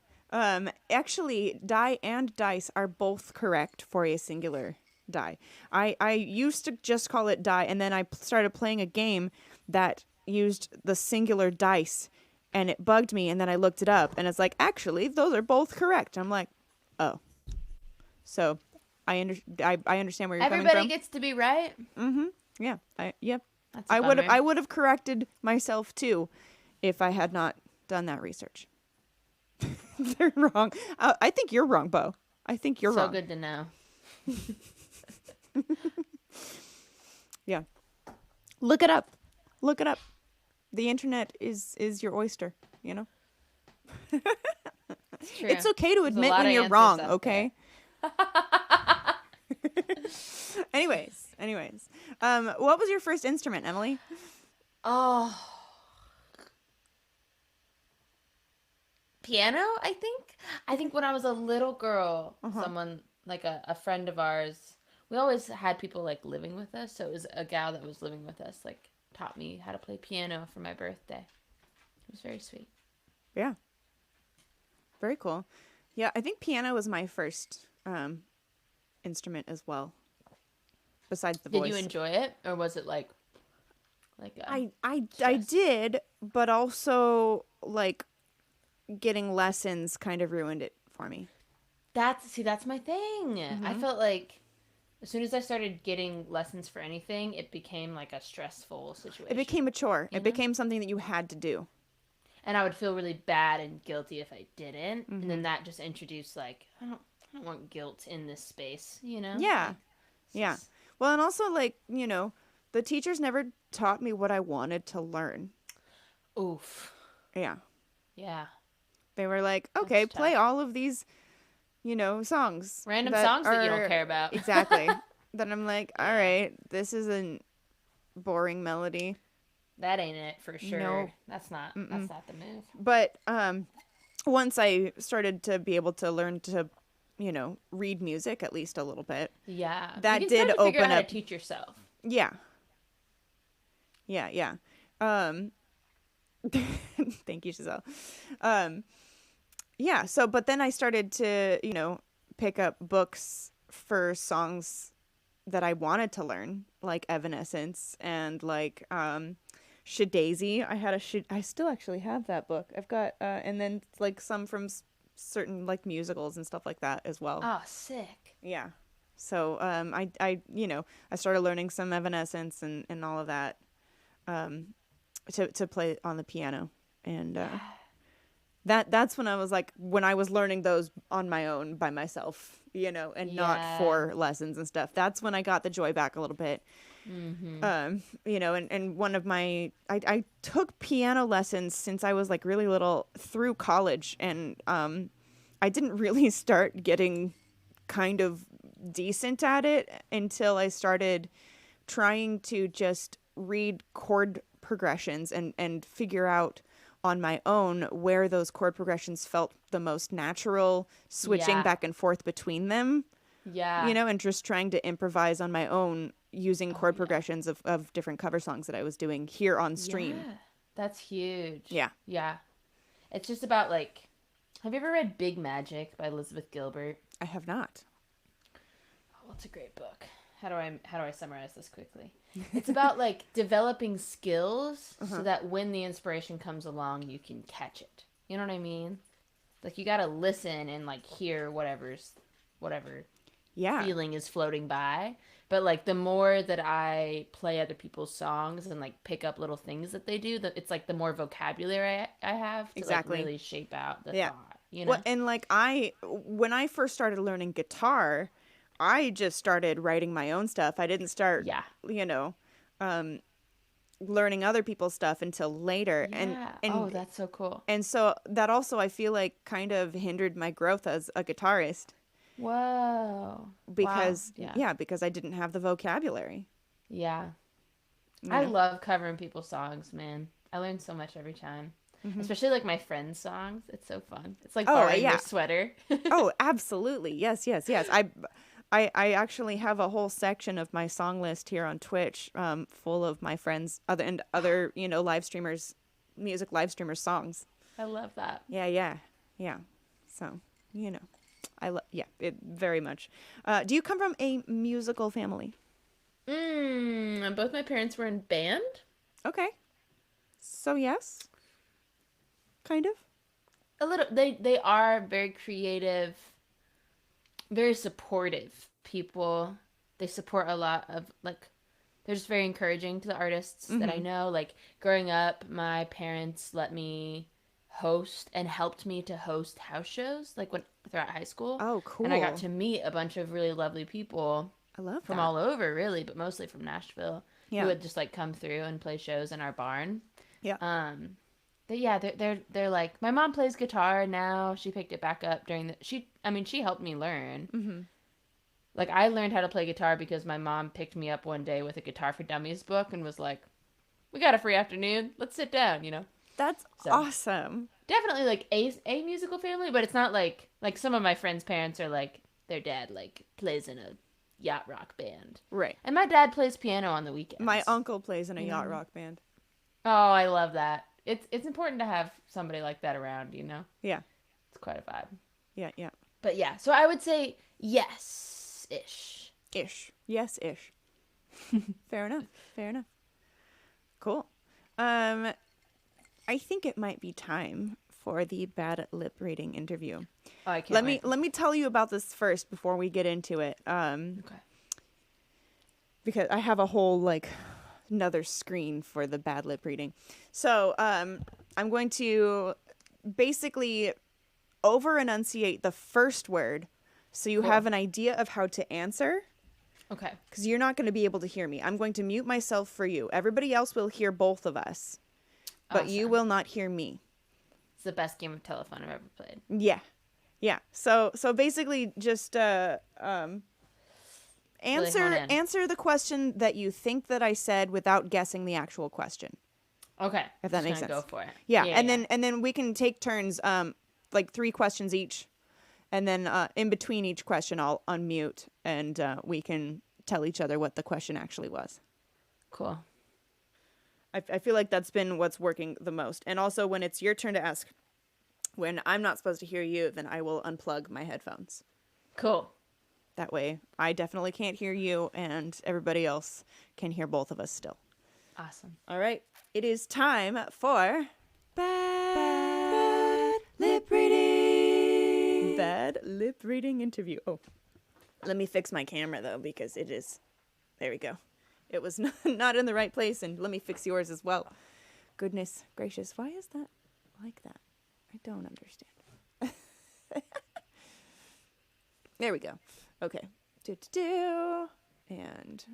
Actually, die and dice are both correct for a singular die. I used to just call it die, and then I started playing a game that used the singular dice, and it bugged me, and then I looked it up, and it's like, actually, those are both correct. I'm like, oh. So, I understand where you're coming from. Everybody gets to be right. Yeah. Yep. That's a I would bummer. have corrected myself too if I had not done that research. They're wrong. I think you're wrong, Bo. I think you're so wrong. good to know. Yeah. Look it up. The internet is your oyster, you know? It's true. It's okay to There's a admit lot when of you're answers wrong, out okay? Anyways. What was your first instrument, Emily? Oh. Piano, I think when I was a little girl, someone like a friend of ours, we always had people like living with us. So it was a gal that was living with us, like taught me how to play piano for my birthday. It was very sweet. Yeah. Very cool. Yeah, I think piano was my first instrument as well. Besides the voice. Did you enjoy it, or was it like I did, but also like getting lessons kind of ruined it for me. That's my thing. I felt like as soon as I started getting lessons for anything, it became like a stressful situation. It became a chore. It became something that you had to do. And I would feel really bad and guilty if I didn't. And then that just introduced like I don't want guilt in this space, you know? Yeah. Like, Yeah. Well, and also like, you know, the teachers never taught me what I wanted to learn. Oof. Yeah. Yeah. They were like, okay, That's play tough. all of these, you know, songs. Random songs that you don't care about. Exactly. Then I'm like, all right, this is a boring melody. That ain't it for sure. No. That's not the move. But once I started to be able to learn to, you know, read music at least a little bit. Yeah. That you can did start to figure open out how up. to teach yourself. Yeah. Yeah. Thank you, Giselle. Yeah, so but then I started to, you know, pick up books for songs that I wanted to learn, like Evanescence and like Shadazy. I still actually have that book. I've got and then like some from certain like musicals and stuff like that as well. Oh, sick. Yeah. So I you know, I started learning some Evanescence and all of that to play on the piano. And that's when I was like, when I was learning those on my own by myself, you know, and not for lessons and stuff. That's when I got the joy back a little bit. You know, and one of my, I took piano lessons since I was like really little through college. And I didn't really start getting kind of decent at it until I started trying to just read chord progressions and figure out on my own where those chord progressions felt the most natural, switching back and forth between them. Yeah. You know, and just trying to improvise on my own using chord progressions of different cover songs that I was doing here on stream. Yeah. That's huge. Yeah. Yeah. It's just about like, have you ever read Big Magic by Elizabeth Gilbert? I have not. Oh, it's a great book. How do I summarize this quickly? It's about like developing skills so that when the inspiration comes along, you can catch it. You know what I mean? Like you got to listen and like hear whatever feeling is floating by. But like the more that I play other people's songs and like pick up little things that they do, it's like the more vocabulary I have to like really shape out the thought. You know? Well, and like when I first started learning guitar, I just started writing my own stuff. I didn't start, you know, learning other people's stuff until later. Yeah. And oh, that's so cool. And so that also, I feel like, kind of hindered my growth as a guitarist. Whoa. Because, because I didn't have the vocabulary. Yeah. You I know? love covering people's songs, man. I learn so much every time. Especially like my friends' songs. It's so fun. It's like borrowing your sweater. Oh, absolutely. Yes. I actually have a whole section of my song list here on Twitch, full of my friends other you know, live streamers, music live streamers songs. I love that. Yeah. So, you know, it very much. Do you come from a musical family? Both my parents were in band. Okay. So yes. Kind of. A little. They are very creative, very supportive people. They support a lot of like, they're just very encouraging to the artists that I know. Like growing up, my parents let me host and helped me to host house shows like throughout high school. Oh, cool. And I got to meet a bunch of really lovely people. I love from all over, really, but mostly from Nashville. Yeah. Who would just like come through and play shows in our barn. Yeah. They're like, my mom plays guitar now. She picked it back up she helped me learn. Like I learned how to play guitar because my mom picked me up one day with a Guitar for Dummies book and was like, we got a free afternoon. Let's sit down, you know? That's awesome. Definitely like a musical family, but it's not like some of my friends' parents are like, their dad like plays in a yacht rock band. Right. And my dad plays piano on the weekends. My uncle plays in a yacht rock band. Oh, I love that. It's important to have somebody like that around, you know? Yeah. It's quite a vibe. Yeah, yeah. But yeah, so I would say yes-ish. Ish. Yes-ish. Fair enough. Fair enough. Cool. I think it might be time for the bad lip reading interview. Oh, I can't wait. Let me tell you about this first before we get into it. Okay. Because I have a whole another screen for the bad lip reading. So, I'm going to basically over enunciate the first word so you have an idea of how to answer. Okay. Because you're not going to be able to hear me. I'm going to mute myself for you. Everybody else will hear both of us. But you will not hear me. It's the best game of telephone I've ever played. Yeah. Yeah. So basically just answer the question that you think that I said without guessing the actual question. Okay. If that makes sense. Go for it. Yeah, and then we can take turns 3 questions each. And then in between each question I'll unmute and we can tell each other what the question actually was. Cool. I feel like that's been what's working the most. And also when it's your turn to ask, when I'm not supposed to hear you, then I will unplug my headphones. Cool. That way I definitely can't hear you and everybody else can hear both of us still. Awesome. All right. It is time for bad lip reading. Bad lip reading interview. Oh, let me fix my camera though, because it is, there we go. It was not in the right place, and let me fix yours as well. Goodness gracious, why is that like that? I don't understand. There we go. Okay. And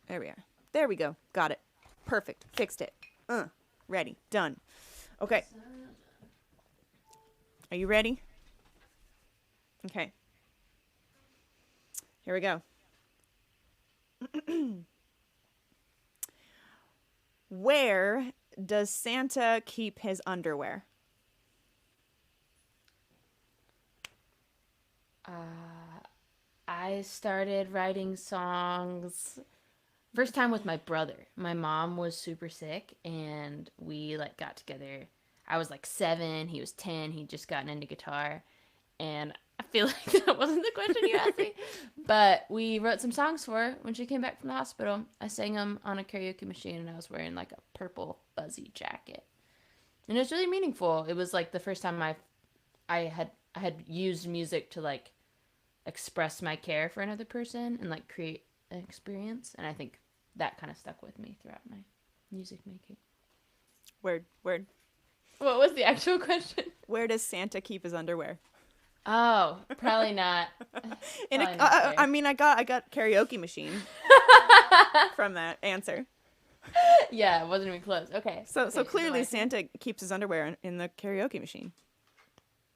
there we are. There we go. Got it. Perfect. Fixed it. Ready. Done. Okay. Are you ready? Okay. Here we go. Where does Santa keep his underwear? I started writing songs first time with my brother. My mom was super sick and we got together. I was 7, he was 10, he'd just gotten into guitar, and I feel like that wasn't the question you asked me. But we wrote some songs for her when she came back from the hospital. I sang them on a karaoke machine, and I was wearing a purple fuzzy jacket. And it was really meaningful. It was the first time I had used music to express my care for another person and create an experience. And I think that kind of stuck with me throughout my music making. Word. What was the actual question? Where does Santa keep his underwear? Oh, probably not. I got karaoke machine from that answer. Yeah, it wasn't even close. Okay. So clearly Santa keeps his underwear in the karaoke machine.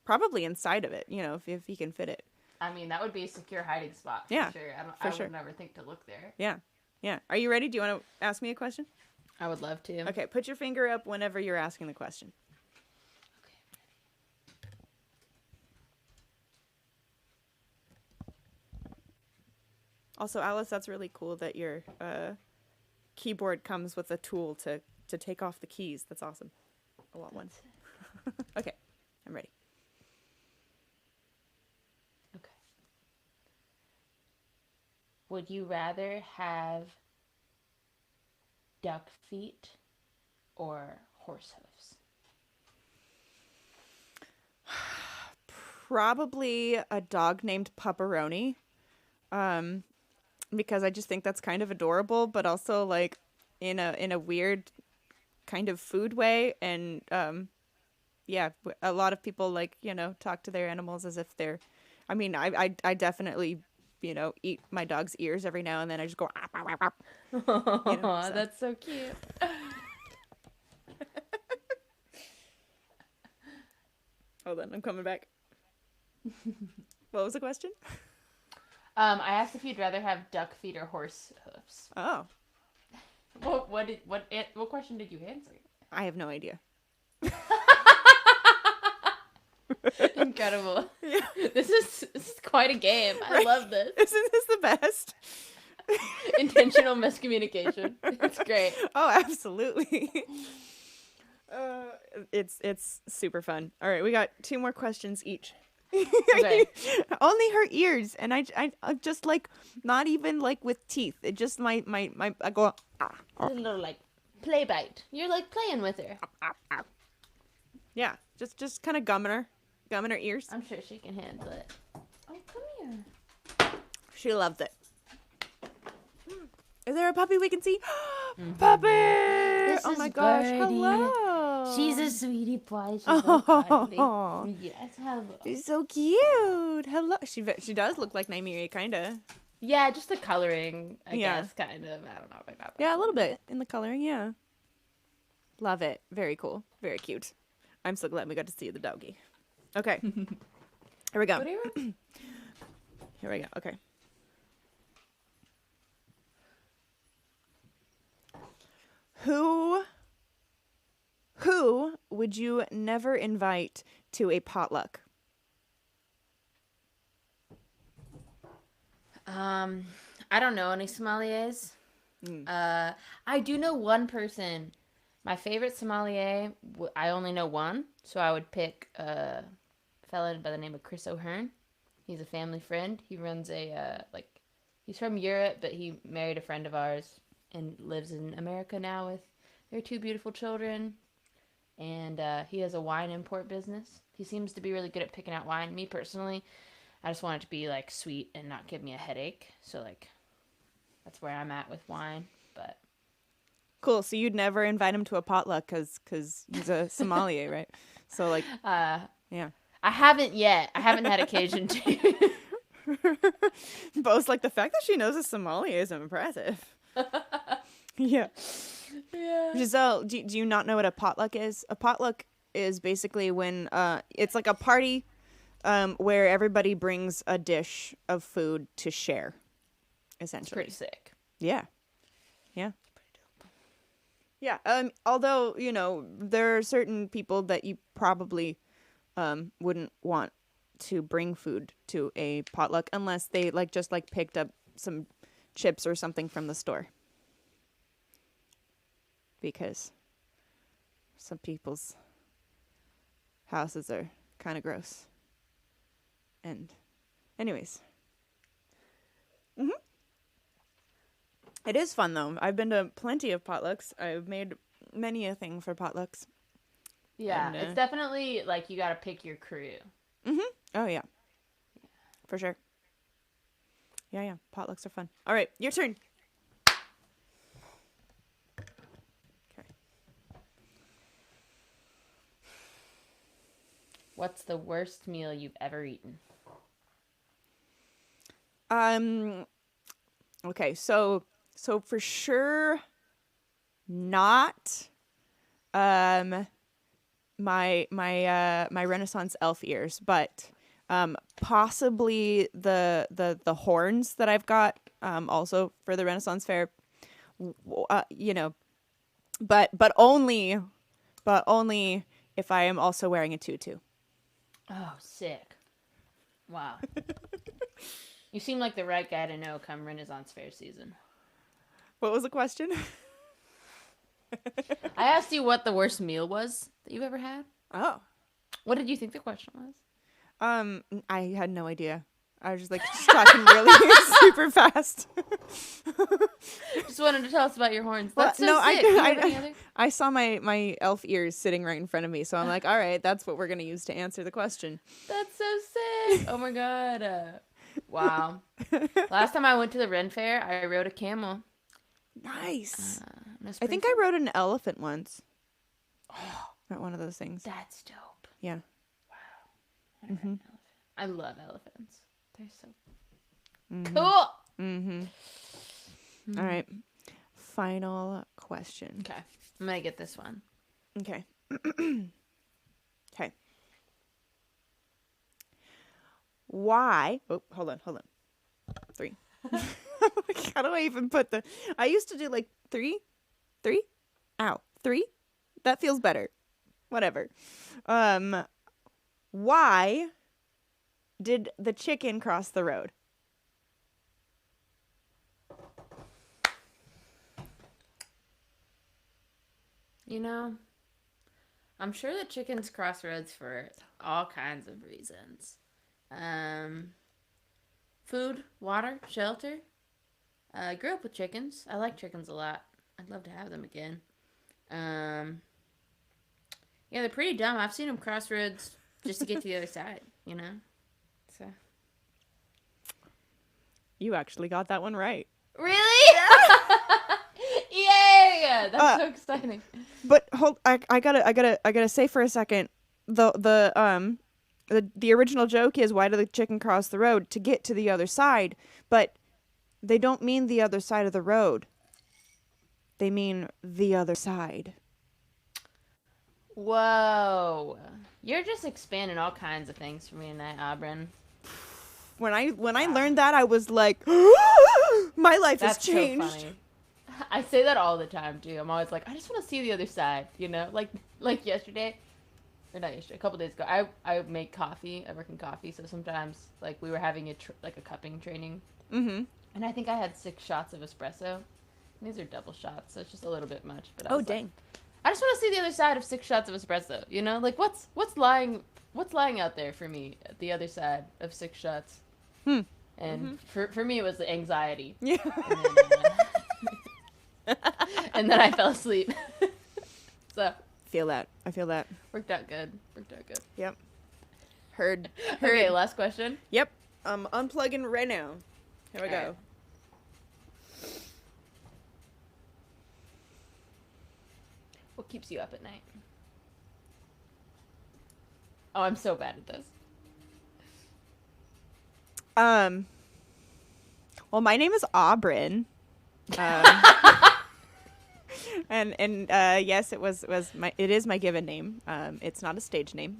Probably inside of it, if he can fit it. I mean, that would be a secure hiding spot. Yeah, for sure. I would never think to look there. Yeah. Yeah. Are you ready? Do you want to ask me a question? I would love to. Okay, put your finger up whenever you're asking the question. Also, Alice, that's really cool that your keyboard comes with a tool to take off the keys. That's awesome. I want one. Okay, I'm ready. Okay. Would you rather have duck feet or horse hooves? Probably a dog named Pepperoni. Because I just think that's kind of adorable, but also in a weird kind of food way. And yeah, a lot of people talk to their animals as if they're, I definitely eat my dog's ears every now and then. I just go ah, ah, ah, ah. So. That's so cute. Hold on, I'm coming back. What was the question? I asked if you'd rather have duck feet or horse hoofs. Oh. What question did you answer? I have no idea. Okay. incredible. Yeah. This is quite a game. I Right? love this. Isn't this the best? Intentional miscommunication. It's great. Oh, absolutely. It's super fun. All right, we got 2 more questions each. Okay. Only her ears, and I just like not even like with teeth. It just my I go. A little like play bite. You're like playing with her. Yeah, just kind of gumming her ears. I'm sure she can handle it. Oh, come here. She loved it. Is there a puppy we can see? Puppy! This Oh is my gosh! Birdie. Hello. She's a sweetie pie. She's so cuddly. Oh, Yes, hello. she's so cute. Hello. She does look like Nymeria, kinda. Yeah, just the coloring, I Yeah. guess, kind of. I don't know about that. Yeah, a little bit in the coloring. Yeah. Love it. Very cool. Very cute. I'm so glad we got to see the doggy. Okay. Here we go. What do you Here we go. Okay. Who would you never invite to a potluck? I don't know any sommeliers. I do know one person. My favorite sommelier, I only know one, so I would pick a fella by the name of Chris O'Hearn. He's a family friend. He runs he's from Europe, but he married a friend of ours and lives in America now with their 2 beautiful children. And he has a wine import business. He seems to be really good at picking out wine. Me personally, I just want it to be like sweet and not give me a headache. So like, that's where I'm at with wine. But Cool. So you'd never invite him to a potluck because he's a sommelier, right? So like, yeah. I haven't yet. I haven't had occasion to. Bo's like, the fact that she knows a sommelier is impressive. Yeah. Yeah. Giselle, do you not know what a potluck is? A potluck is basically when it's like a party where everybody brings a dish of food to share, essentially. Pretty sick. Yeah. Yeah. Yeah. Although, there are certain people that you probably wouldn't want to bring food to a potluck unless they just picked up some chips or something from the store. Because some people's houses are kind of gross. And anyways. It is fun, though. I've been to plenty of potlucks. I've made many a thing for potlucks. Yeah, And, it's definitely like you got to pick your crew. Oh, yeah. For sure. Yeah. Potlucks are fun. All right, your turn. Okay. What's the worst meal you've ever eaten? Okay, so for sure not my Renaissance elf ears, but possibly the horns that I've got also for the Renaissance fair, but only if I am also wearing a tutu. Oh, sick. Wow. You seem like the right guy to know come Renaissance fair season. What was the question? I asked you what the worst meal was that you've ever had. Oh. What did you think the question was? I had no idea. I was just talking really super fast. Just wanted to tell us about your horns. Well, That's so no, sick. Do you have any other? I saw my elf ears sitting right in front of me, so I'm like, all right, that's what we're gonna use to answer the question. That's so sick. Oh my god. Wow. Last time I went to the Ren Fair, I rode a camel. Nice. And it's I think pretty I rode an elephant once. Not one of those things. That's dope. Yeah. Wow. I never had an elephant. I love elephants. They're so cool. All right. Final question. Okay. I'm going to get this one. Okay. Okay. Why? Oh, hold on. 3. How do I even put I used to do 3. Ow. 3? That feels better. Whatever. Why did the chicken cross the road? You know, I'm sure that chickens cross roads for all kinds of reasons. Food, water, shelter. I grew up with chickens. I like chickens a lot. I'd love to have them again. Yeah, they're pretty dumb. I've seen them cross roads just to get to the other side, you know? So. You actually got that one right. Really? Yay! That's so exciting. But hold, I gotta say for a second, the original joke is, why did the chicken cross the road? To get to the other side, but they don't mean the other side of the road. They mean the other side. Whoa. You're just expanding all kinds of things for me tonight, Aubryn. When I learned that, I was like, my life has changed. So funny. I say that all the time too. I'm always like, I just want to see the other side, you know? Like yesterday, or not yesterday, a couple days ago, I make coffee. I work in coffee, so sometimes like we were having a cupping training. Mm-hmm. And I think I had 6 shots of espresso. And these are double shots, so it's just a little bit much. But I was dang. Like, I just want to see the other side of 6 shots of espresso, you know? Like what's lying out there for me at the other side of 6 shots? And for me, it was the anxiety. Yeah. And then I fell asleep. So. I feel that. Worked out good. Yep. Heard. Okay, last question. Yep. Unplugging right now. Here we go. Right. What keeps you up at night? Oh, I'm so bad at this. Well, my name is Aubryn. And yes, it is my given name. It's not a stage name.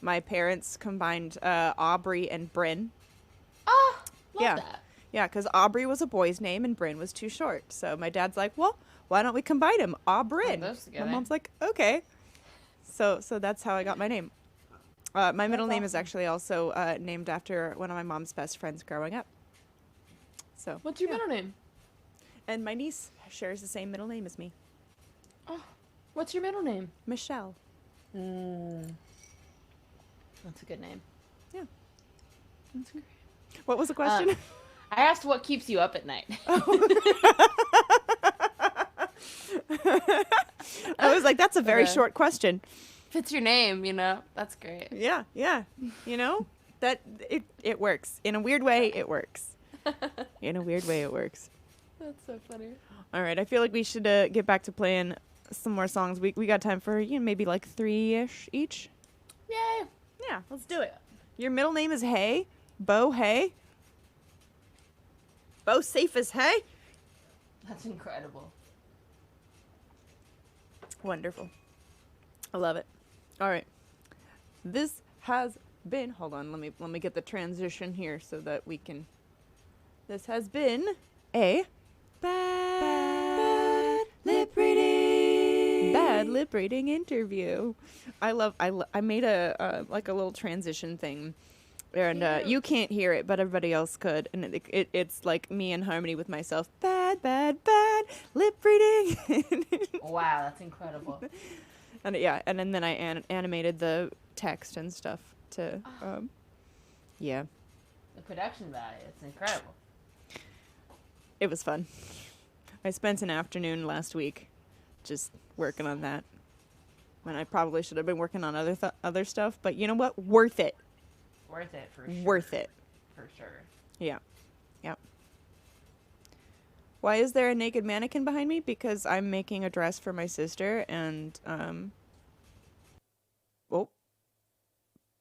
My parents combined Aubrey and Bryn. Oh, love that. Yeah, because Aubrey was a boy's name and Bryn was too short. So my dad's like, well, why don't we combine them? Aubryn. My mom's like, okay. So that's how I got my name. My middle name is actually also named after one of my mom's best friends growing up. So. What's your middle name? And my niece shares the same middle name as me. Oh, what's your middle name? Michelle. That's a good name. Yeah. That's great. What was the question? I asked what keeps you up at night. I was like, that's a very short question. If it's your name, you know, that's great. Yeah. You know, that it works. In a weird way, it works. That's so funny. All right, I feel like we should get back to playing some more songs. We got time for maybe like 3-ish each. Yay! Yeah, let's do it. Your middle name is Hay? Bo Hay? Bo safe as hay? That's incredible. Wonderful. I love it. All right. This has been, hold on, let me get the transition here so that we can. This has been a bad lip reading interview. I made a like a little transition thing, and you can't hear it, but everybody else could, and it's like me in harmony with myself. Bad lip reading. Wow, that's incredible. And yeah, and then I animated the text and stuff to, yeah. The production value, it's incredible. It was fun. I spent an afternoon last week just working on that, when I probably should have been working on other stuff, but you know what? Worth it. Worth it, for sure. Worth it. For sure. Yeah. Yep. Why is there a naked mannequin behind me? Because I'm making a dress for my sister, and, oh,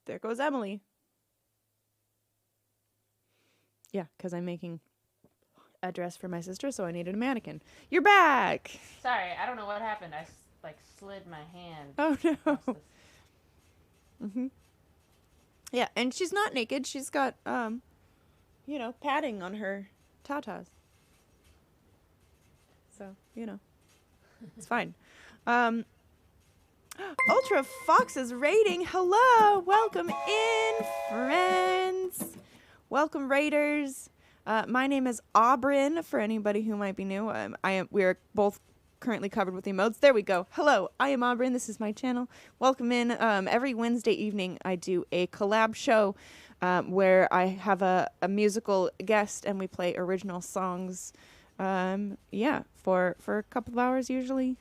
there goes Emily. Yeah, because I'm making a dress for my sister, so I needed a mannequin. You're back! Sorry, I don't know what happened. I, slid my hand. Oh, no. Mm-hmm. Yeah, and she's not naked. She's got, padding on her tatas. So, it's fine. Ultra Fox's rating. Hello, welcome in, friends. Welcome, Raiders. My name is Aubrin. For anybody who might be new, we are both currently covered with emotes. There we go. Hello, I am Aubrin. This is my channel. Welcome in. Every Wednesday evening, I do a collab show where I have a musical guest and we play original songs. For a couple of hours usually.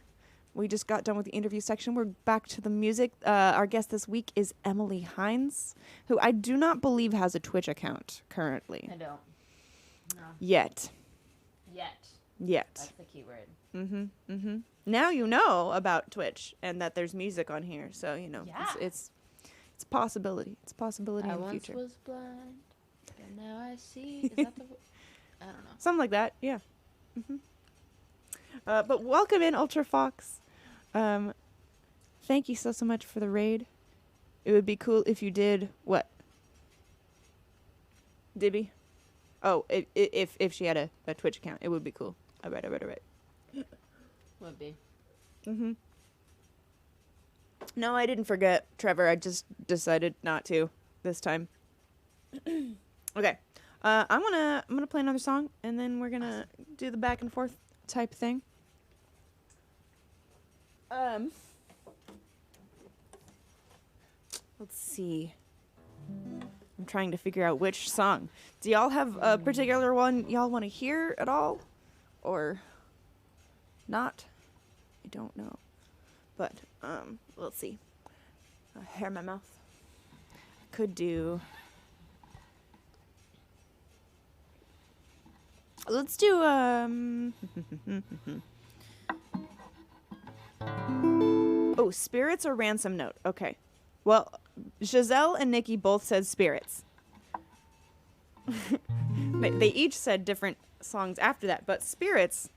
We just got done with the interview section. We're back to the music. Our guest this week is Emily Hines, who I do not believe has a Twitch account currently. I don't. No. Yet. That's the key word. Now you know about Twitch and that there's music on here, so you know it's a possibility. It's a possibility in the future. I once was blind, but now I see. Is that the? I don't know. Something like that. Yeah. But welcome in, Ultra Fox. Thank you so much for the raid. It would be cool if you did what? Dibby? Oh, if she had a Twitch account, it would be cool. I bet. Would be. No, I didn't forget, Trevor. I just decided not to this time. Okay. I'm gonna play another song, and then we're gonna do the back and forth type thing. Let's see. I'm trying to figure out which song. Do y'all have a particular one y'all want to hear at all? Or not? I don't know. But, let's see. Hair in my mouth. Could do... Let's do, Oh, Spirits or Ransom Note. Okay. Well, Giselle and Nikki both said Spirits. They each said different songs after that, but Spirits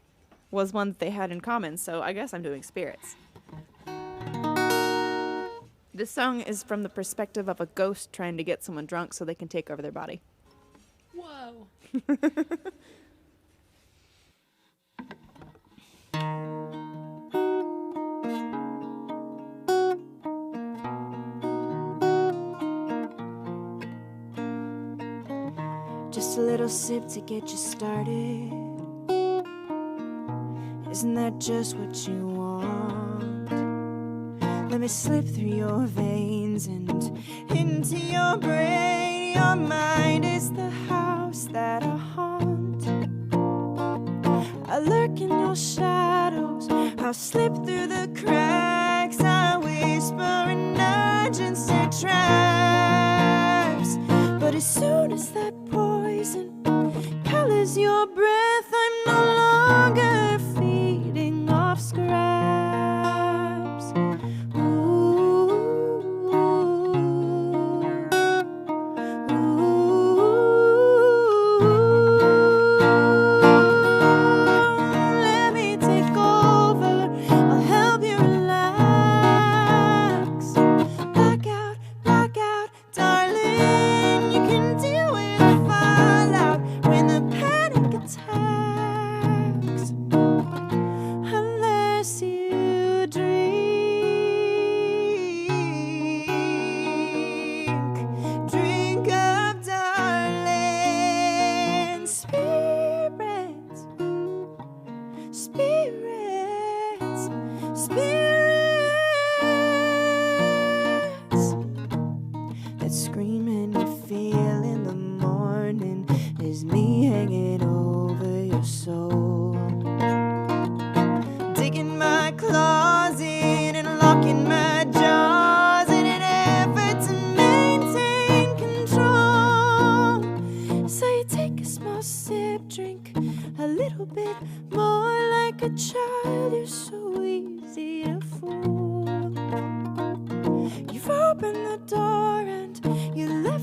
was one that they had in common, so I guess I'm doing Spirits. This song is from the perspective of a ghost trying to get someone drunk so they can take over their body. Whoa. Just a little sip to get you started. Isn't that just what you want? Let me slip through your veins and into your brain. Your mind is the house that I haunt. I lurk in your shadows. I'll slip through the cracks. I whisper and nudge and set traps. But as soon as that poison colors your breath, I'm no longer feeding off scraps. Let me take over. I'll help you relax. Black out, darling. You can deal with the fallout when the panic attacks. Unless you drink up, darling. Spirits, that screaming you feel in the morning is me hanging over your soul. Digging my claws in and locking my jaws in an effort to maintain control. So you take a small sip, drink a little bit more like a child. You're so easy to fool. You've opened the door and you let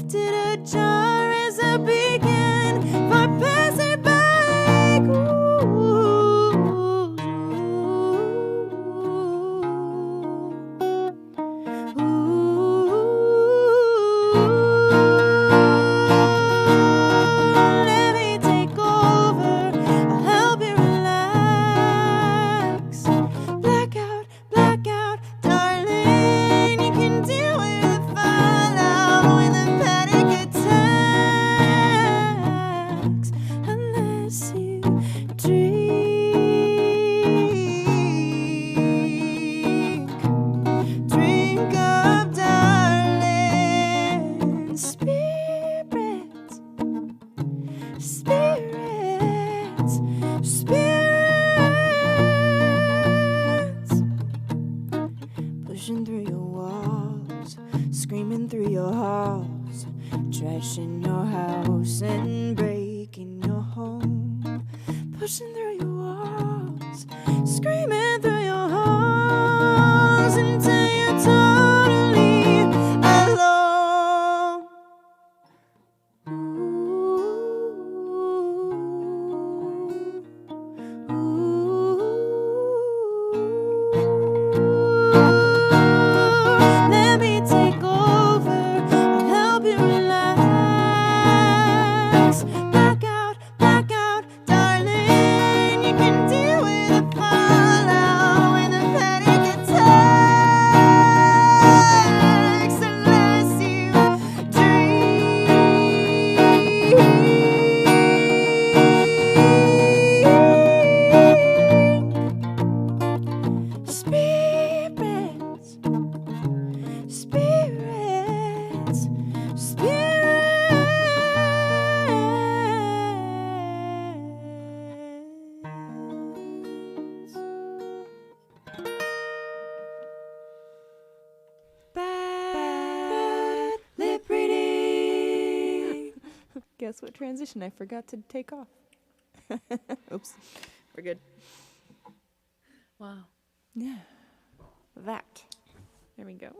walls, trashing your house and breaking your home, pushing through your walls, screaming through your halls until you're totally alone. Let me take over, I'll help you relax. Black out, darling. You can deal with the fallout with a panic attacks unless you Spirits, spirits, spirits. Bad lip reading. Guess what transition I forgot to take off? Oops, we're good. Wow. Yeah, that. There we go.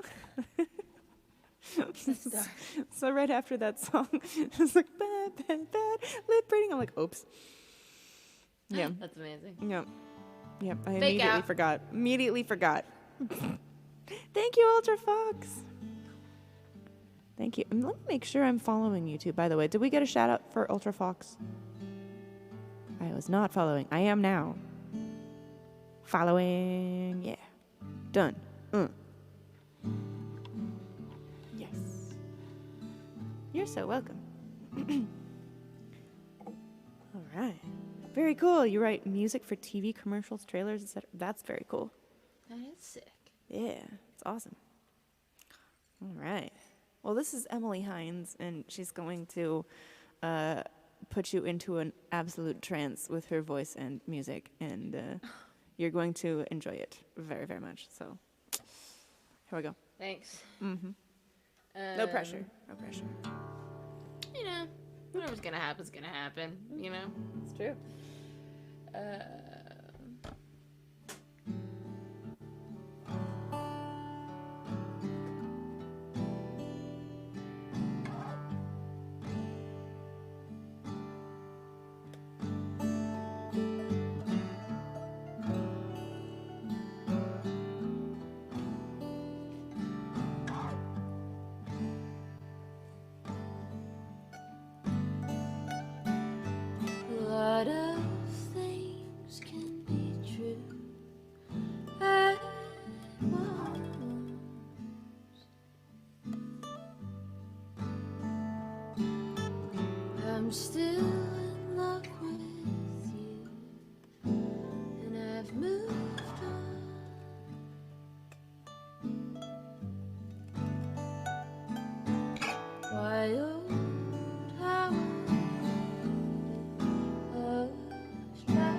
So right after that song, it's like bad lip reading. I'm like, oops. Yeah. That's amazing. Yep. Yep. I Fake immediately out. forgot. Immediately forgot. Thank you, Ultra Fox. Thank you. And let me make sure I'm following you too. By the way, did we get a shout out for Ultra Fox? I was not following. I am now. Following. Yeah. Done. Yes. You're so welcome. All right. Very cool. You write music for TV commercials, trailers, etc. That's very cool. That is sick. Yeah, it's awesome. All right. Well, this is Emily Hines, and she's going to put you into an absolute trance with her voice and music, and you're going to enjoy it very, very much. So, here we go. Thanks. Mm-hmm. No pressure. No pressure. You know, whatever's gonna happen is gonna happen. You know. It's true. A lot of things can be true at once. I'm still in love with you, and I've moved on. Wild hours of strife.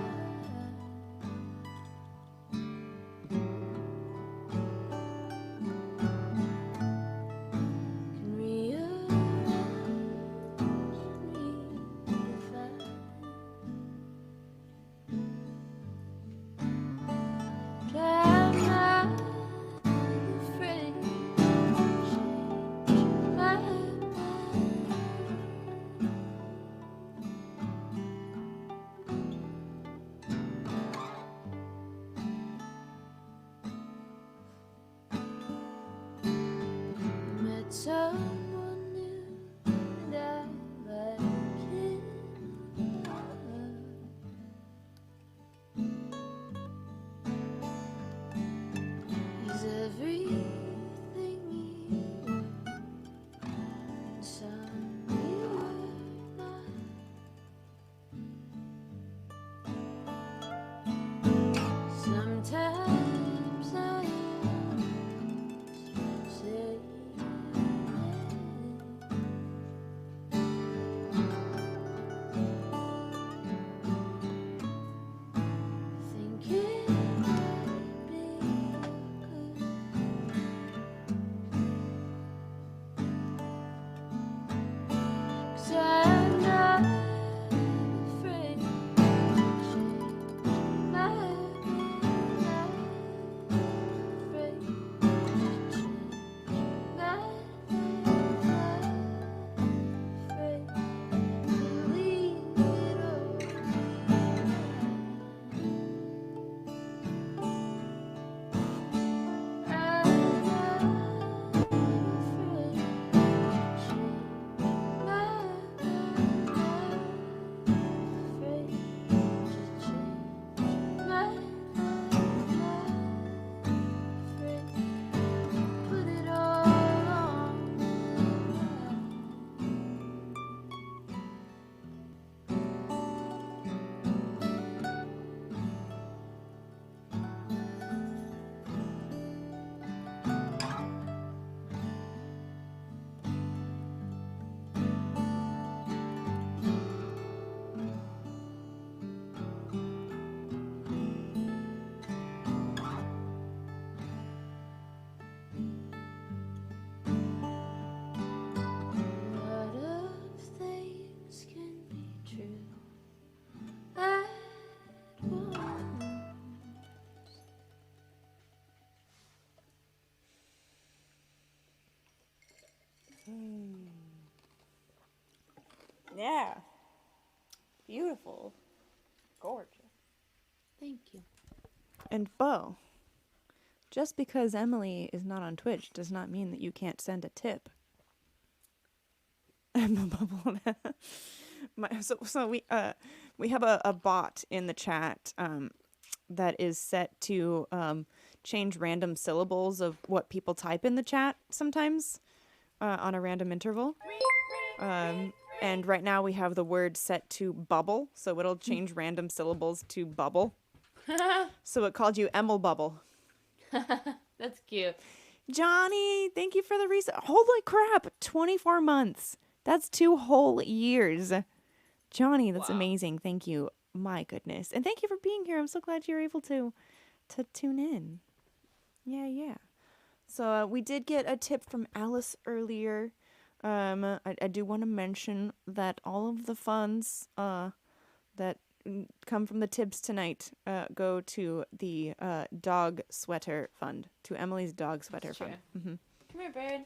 Can rearrange and Yeah. Beautiful. Gorgeous. Thank you. And Bo, just because Emily is not on Twitch does not mean that you can't send a tip. So we have a bot in the chat that is set to change random syllables of what people type in the chat sometimes on a random interval. And right now we have the word set to bubble, so it'll change random syllables to bubble. So it called you Emil Bubble. That's cute. Johnny, thank you for the reason. Holy crap, 24 months. That's 2 whole years. Johnny, that's amazing. Thank you. My goodness. And thank you for being here. I'm so glad you're able to tune in. Yeah. So we did get a tip from Alice earlier. I do want to mention that all of the funds that come from the tips tonight go to the dog sweater fund, to Emily's dog sweater fund. Mm-hmm. Come here, bird.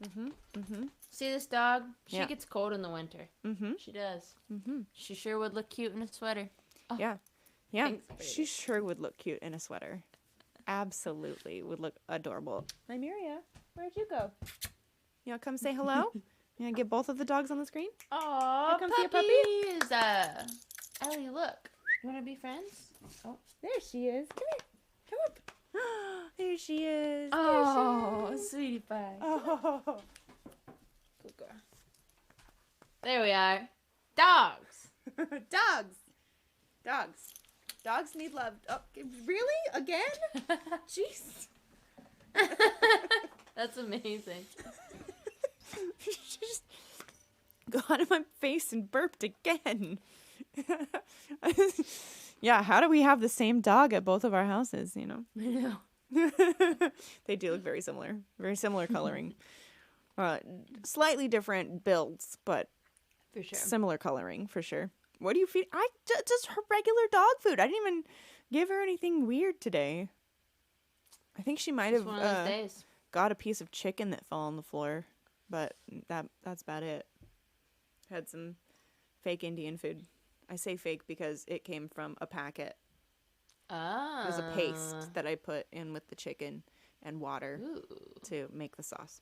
Mm-hmm. See this dog? She Yeah. gets cold in the winter. Mm-hmm. She does. Mm-hmm. She sure would look cute in a sweater. Oh, Yeah. thanks, She sure would look cute in a sweater. Absolutely would look adorable. Nymeria, where'd you go? You want to come say hello? You want to get both of the dogs on the screen? Aw, Here comes your puppies! Ellie, look. You want to be friends? Oh. There she is. Come here. Come up. There she is. Oh, sweetie pie. Oh. Good girl. There we are. Dogs. Dogs need love. Oh, really? Again? Jeez. That's amazing. She just got out of my face and burped again. Yeah, how do we have the same dog at both of our houses, you know? I know. They do look very similar. Very similar coloring. Slightly different builds, but For sure. similar coloring for sure. What do you feed? Just her regular dog food. I didn't even give her anything weird today. I think she might Just have one of those days. got a piece of chicken that fell on the floor, but that's about it. Had some fake Indian food. I say fake because it came from a packet. Ah. It was a paste that I put in with the chicken and water Ooh, to make the sauce.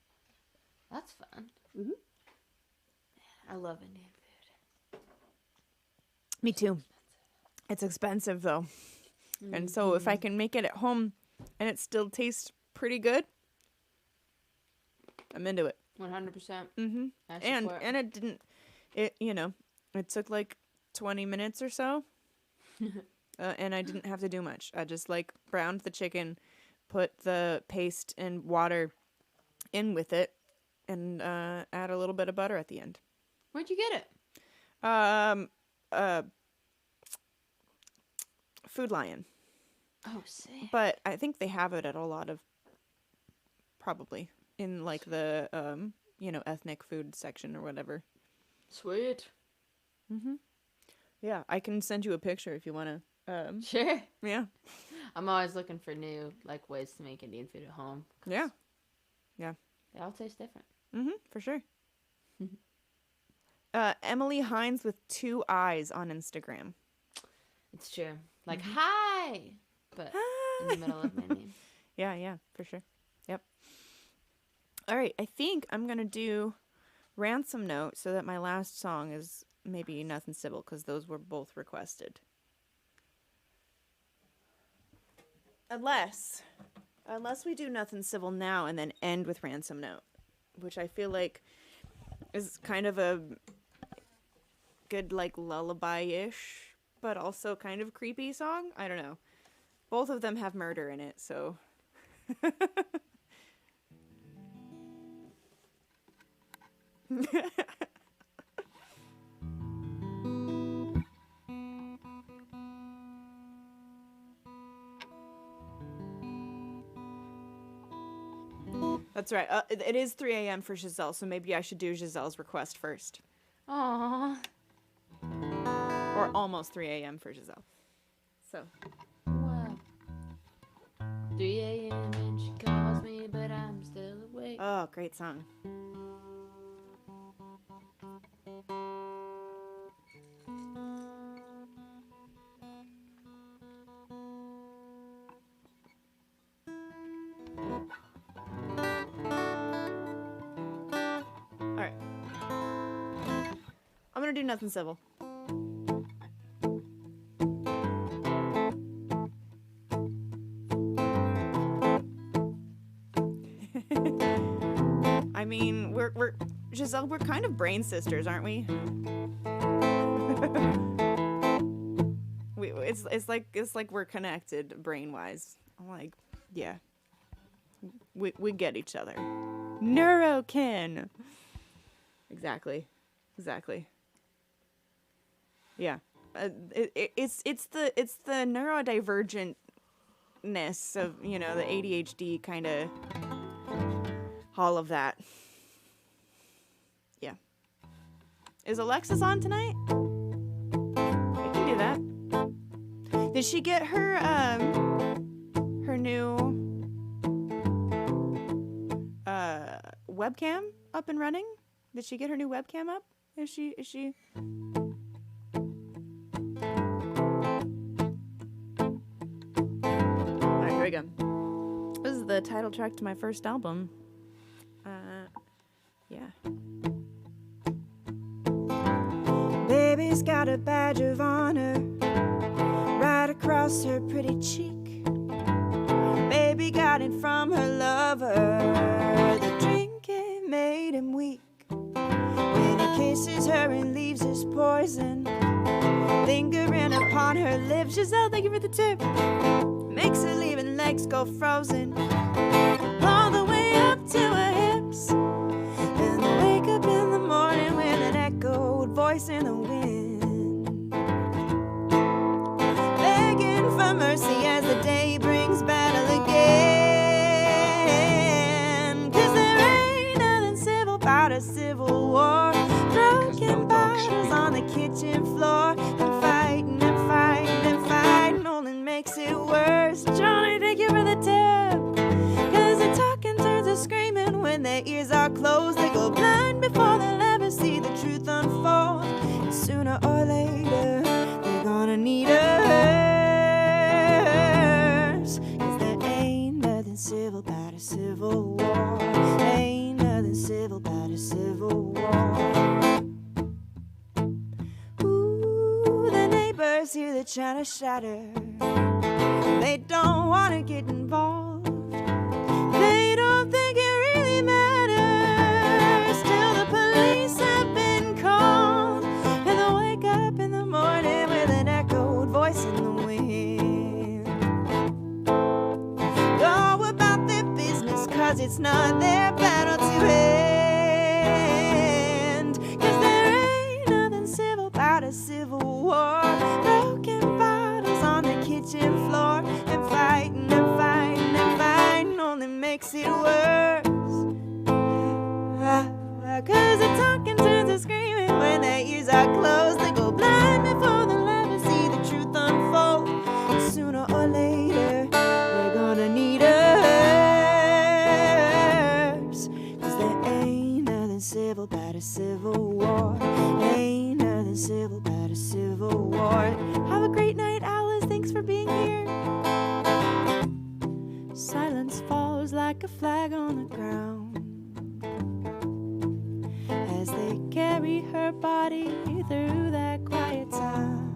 that's fun. Mhm. I love Indian food. Me too. It's expensive though. And so if I can make it at home and it still tastes pretty good, I'm into it. 100%. Mm-hmm. I And support. it didn't, it took like 20 minutes or so. And I didn't have to do much. I just browned the chicken, put the paste and water in with it, and add a little bit of butter at the end. Where'd you get it? Food Lion. Oh, sick. But I think they have it at a lot of, probably, in the, ethnic food section or whatever. Sweet. Mm-hmm. Yeah, I can send you a picture if you want to. Sure. Yeah. I'm always looking for new ways to make Indian food at home. 'Cause Yeah. Yeah. They all taste different. Mm-hmm, for sure. Emily Hines with 2 eyes on Instagram. It's true. Hi, but in the middle of my name. Yeah, for sure. Yep. All right, I think I'm going to do Ransom Note so that my last song is maybe Nothing Civil, because those were both requested. Unless we do Nothing Civil now and then end with Ransom Note, which I feel like is kind of a good lullaby-ish, but also kind of creepy song. I don't know. Both of them have murder in it, so That's right. It is 3 a.m. for Giselle, so maybe I should do Giselle's request first. Aww. Or almost 3 a.m. for Giselle. So. Wow. 3 a.m. and she calls me, but I'm still awake. Oh, great song. gonna do nothing civil. I mean, we're Giselle, we're kind of brain sisters, aren't we? It's like we're connected brain wise. I'm like, yeah. We get each other. Neurokin. Exactly. Yeah. It's the neurodivergentness of, you know, the ADHD kind of all of that. Yeah. Is Alexis on tonight? We can do that. Did she get her new webcam up and running? Did she get her new webcam up? Is she Alright, here we go. This is the title track to my first album. Yeah. Baby's got a badge of honor right across her pretty cheek. Baby got it from her lover. The drinking made him weak. When he kisses her and leaves his poison lingering upon her lips. Giselle, thank you for the tip. Makes her leaving legs go frozen all the way up to her hips. And I wake up in the morning with an echoed voice in the wind, begging for mercy as the day brings battle again. 'Cause there ain't nothing civil about a civil war. Broken bottles on the kitchen floor, and fighting and fighting and fighting only makes it worse. Johnny, thank you for the tip. 'Cause the talking turns to screaming when their ears are closed. They go blind before they'll ever see the truth unfold. And sooner or later, they're gonna need us. 'Cause there ain't nothing civil about a civil war. Ain't nothing civil about a civil war. Ooh, the neighbors hear the china shatter. They don't want to get involved. They don't think it really matters till the police have been called. And they'll wake up in the morning with an echoed voice in the wind. Go about their business 'cause it's not their battle to end. 'Cause there ain't nothing civil about a civil war. Broken bottles on the kitchen floor, and fighting and fighting and fighting only makes it worse. 'Cause the talking turns to screaming when their ears are closed. They go blind before they'll ever see the truth unfold. And sooner or later, they're gonna need us. 'Cause there ain't nothing civil about a civil war. Ain't nothing civil about a civil war. Have a great night, Alice. Thanks for being here. Silence falls like a flag on the ground as they carry her body through that quiet time.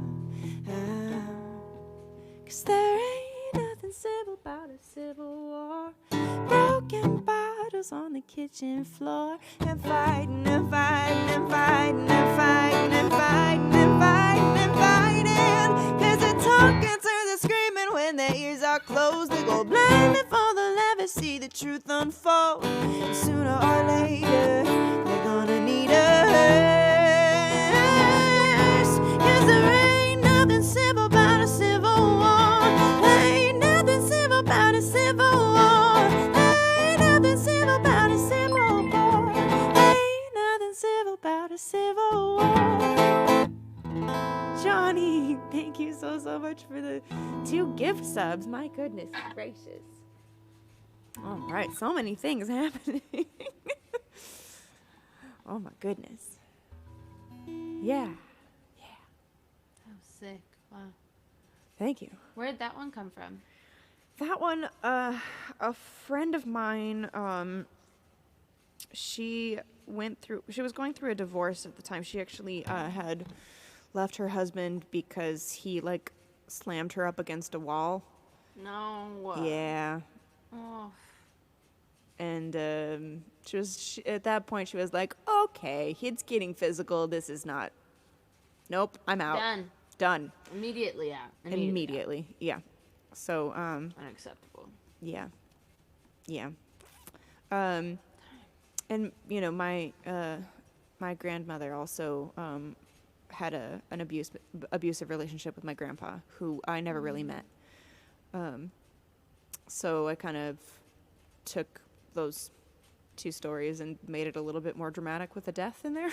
'Cause there ain't nothing civil about a civil war. Broken bottles on the kitchen floor, and fighting and fighting and fighting and fighting and fighting and fighting and fighting. 'Cause they're talking turns to screaming when their ears are closed. They go blind before they'll ever see the truth unfold. And sooner or later, they're gonna need us. 'Cause there ain't nothing civil about a civil war. Ain't nothing civil about a civil war. Ain't nothing civil about a civil war. Ain't nothing civil about a civil war. Johnny, thank you so much for the 2 gift subs. My goodness gracious. All right, so many things happening. Oh my goodness. Yeah. Oh, sick. Wow. Thank you. Where'd that one come from? That one, a friend of mine, she she was going through a divorce at the time. She actually had left her husband because he like slammed her up against a wall. No. Yeah. Oh. And at that point she was like, okay, it's getting physical. This is not. Nope, I'm out. Done. Immediately out. Immediately. Yeah. So unacceptable. Yeah. And you know, my grandmother also had an abusive relationship with my grandpa, who I never really met. So I kind of took those two stories and made it a little bit more dramatic with a death in there.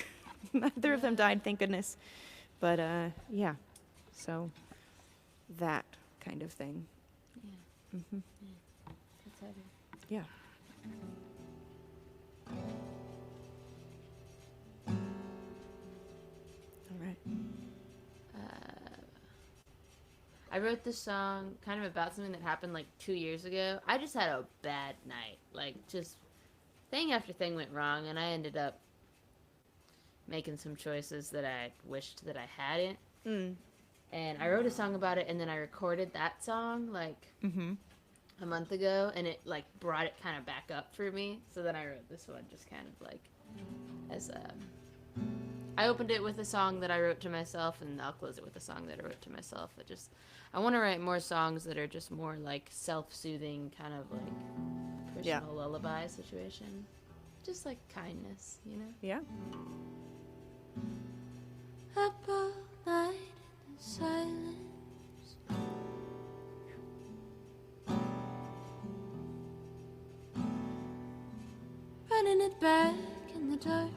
Neither of them died, thank goodness. But yeah, so that kind of thing. Yeah. Mm-hmm. Yeah. That's heavy. Yeah. All right. I wrote this song kind of about something that happened like 2 years ago. I just had a bad night. Like, just thing after thing went wrong, and I ended up making some choices that I wished that I hadn't. And I wrote a song about it, and then I recorded that song like a month ago, and it like brought it kind of back up for me. So then I wrote this one just kind of like as I opened it with a song that I wrote to myself, and I'll close it with a song that I wrote to myself. I want to write more songs that are just more like self-soothing, kind of like personal lullaby situation. Just like kindness, you know? Yeah. Up all night in the silence, running it back in the darkness.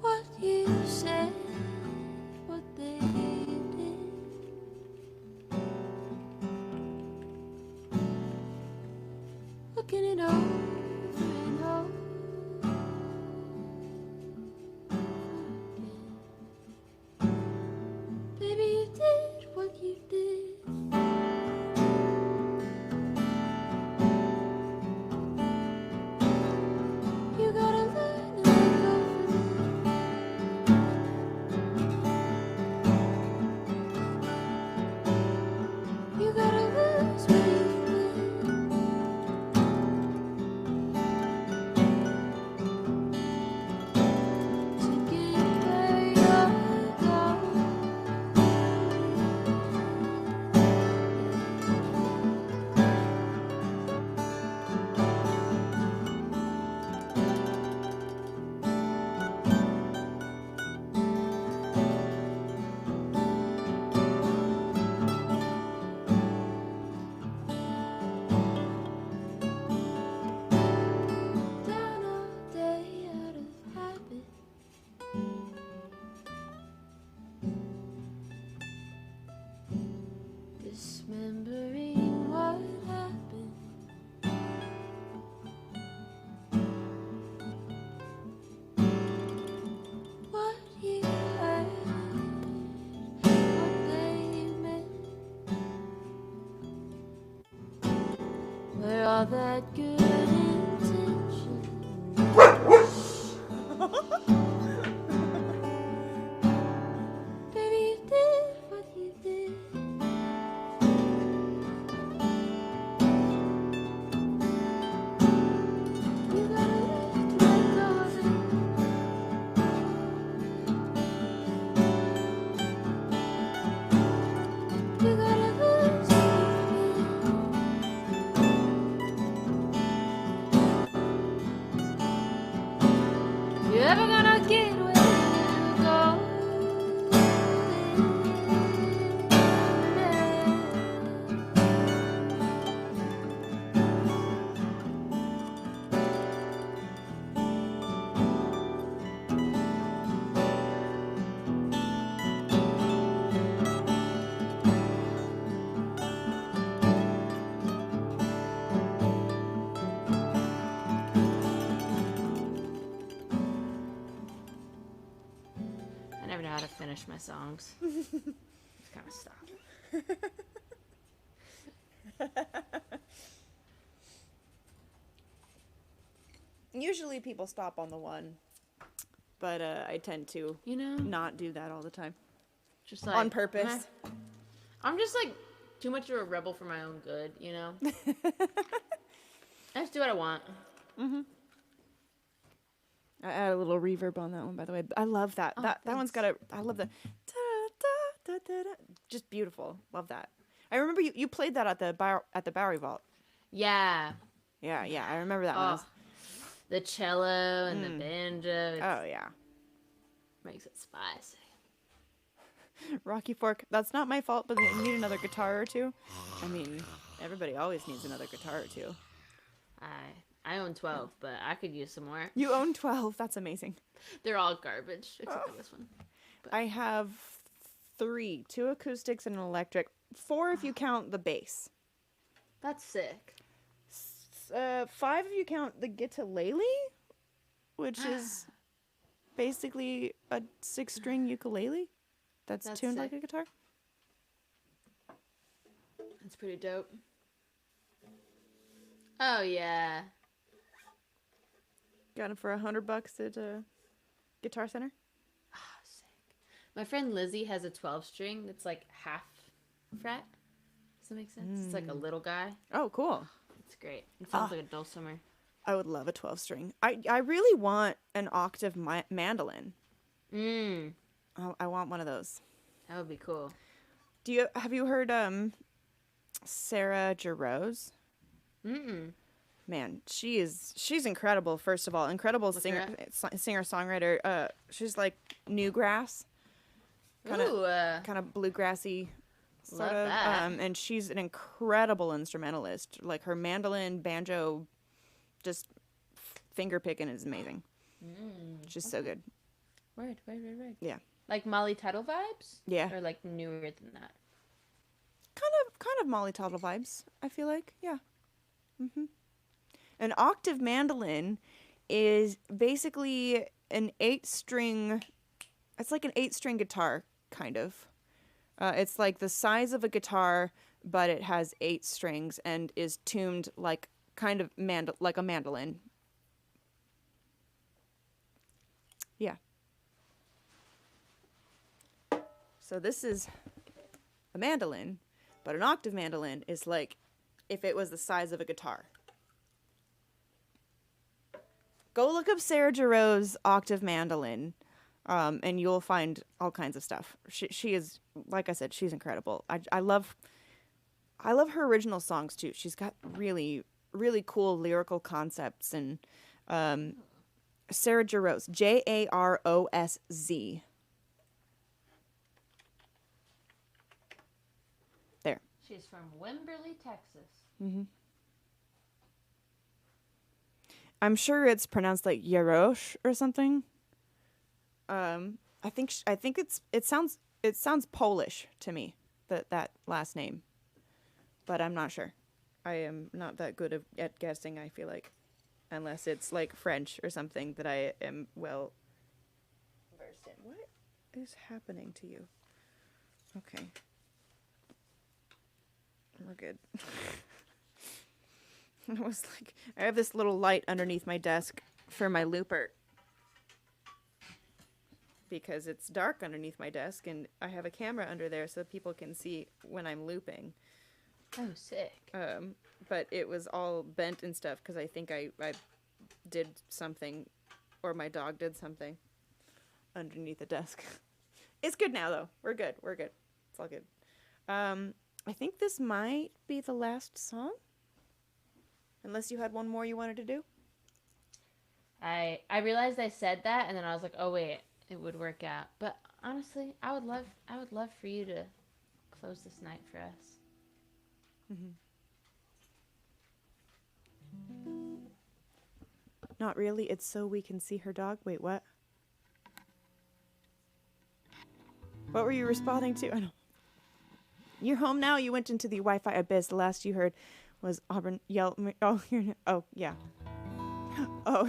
What you said, what they did, looking it over and over again. Baby, you did what you did. You gotta learn to let go of it. You gotta lose what you win. To get where you're going. Down all day out of habit. Dismembering what happened. What you heard, what they meant. Where all that good intention. Baby, you did what you did. You gotta learn to let go of it. You gotta lose what you did. You ever gonna get where you go? I never know how to finish my songs. Just kind of stop. Usually people stop on the one, but I tend to not do that all the time. Just like on purpose. I'm just like too much of a rebel for my own good, you know? I just do what I want. Mm-hmm. I add a little reverb on that one, by the way. I love that. Oh, that one's got I love the just beautiful. Love that. I remember you played that at the Bowery Vault. Yeah. Yeah, I remember that one. The cello and the banjo. Oh yeah. Makes it spicy. Rocky Fork. That's not my fault, but I need another guitar or two. I mean, everybody always needs another guitar or two. I own 12, but I could use some more. You own 12. That's amazing. They're all garbage, except for this one. But I have 3, 2 acoustics and an electric. 4 if you count the bass. That's sick. 5 if you count the guitar-lele, which is basically a 6-string ukulele that's tuned sick. like a guitar. That's pretty dope. Oh, yeah. Got it for $100 at Guitar Center. Oh, sick. My friend Lizzie has a 12-string that's like half fret. Does that make sense? It's like a little guy. Oh, cool. It's great. It sounds like a dulcimer. I would love a 12-string. I really want an octave mandolin. I want one of those. That would be cool. Have you heard Sarah Jarosz? Man, she's incredible. First of all, incredible singer songwriter. She's like newgrass, kind of bluegrassy, sort of. That. And she's an incredible instrumentalist. Like her mandolin, banjo, just finger picking is amazing. She's so good. Word. Yeah. Like Molly Tuttle vibes? Yeah. Or like newer than that? Kind of Molly Tuttle vibes, I feel like. Yeah. An octave mandolin is basically an 8-string. It's like an 8-string guitar, kind of. It's like the size of a guitar, but it has 8 strings and is tuned like kind of like a mandolin. Yeah. So this is a mandolin, but an octave mandolin is like if it was the size of a guitar. Go look up Sarah Jarosz octave mandolin, and you'll find all kinds of stuff. She is, like I said, she's incredible. I love her original songs too. She's got really, really cool lyrical concepts. And Sarah Jarosz, Jarosz. There. She's from Wimberley, Texas. I'm sure it's pronounced like Jarosz or something. I think it sounds Polish to me, that last name, but I'm not sure. I am not that good at guessing. I feel like, unless it's like French or something that I am well versed in. What is happening to you? Okay, we're good. I was like, I have this little light underneath my desk for my looper because it's dark underneath my desk, and I have a camera under there so people can see when I'm looping. Oh, sick. But it was all bent and stuff because I think I did something, or my dog did something underneath the desk. It's good now, though. We're good. It's all good. I think this might be the last song. Unless you had one more you wanted to do? I realized I said that, and then I was like, oh wait, it would work out. But honestly, I would love for you to close this night for us. Not really. It's so we can see her dog. Wait, what? What were you responding to? I know. You're home now. You went into the Wi-Fi abyss. The last you heard was Auburn yell. Oh, yeah. Oh,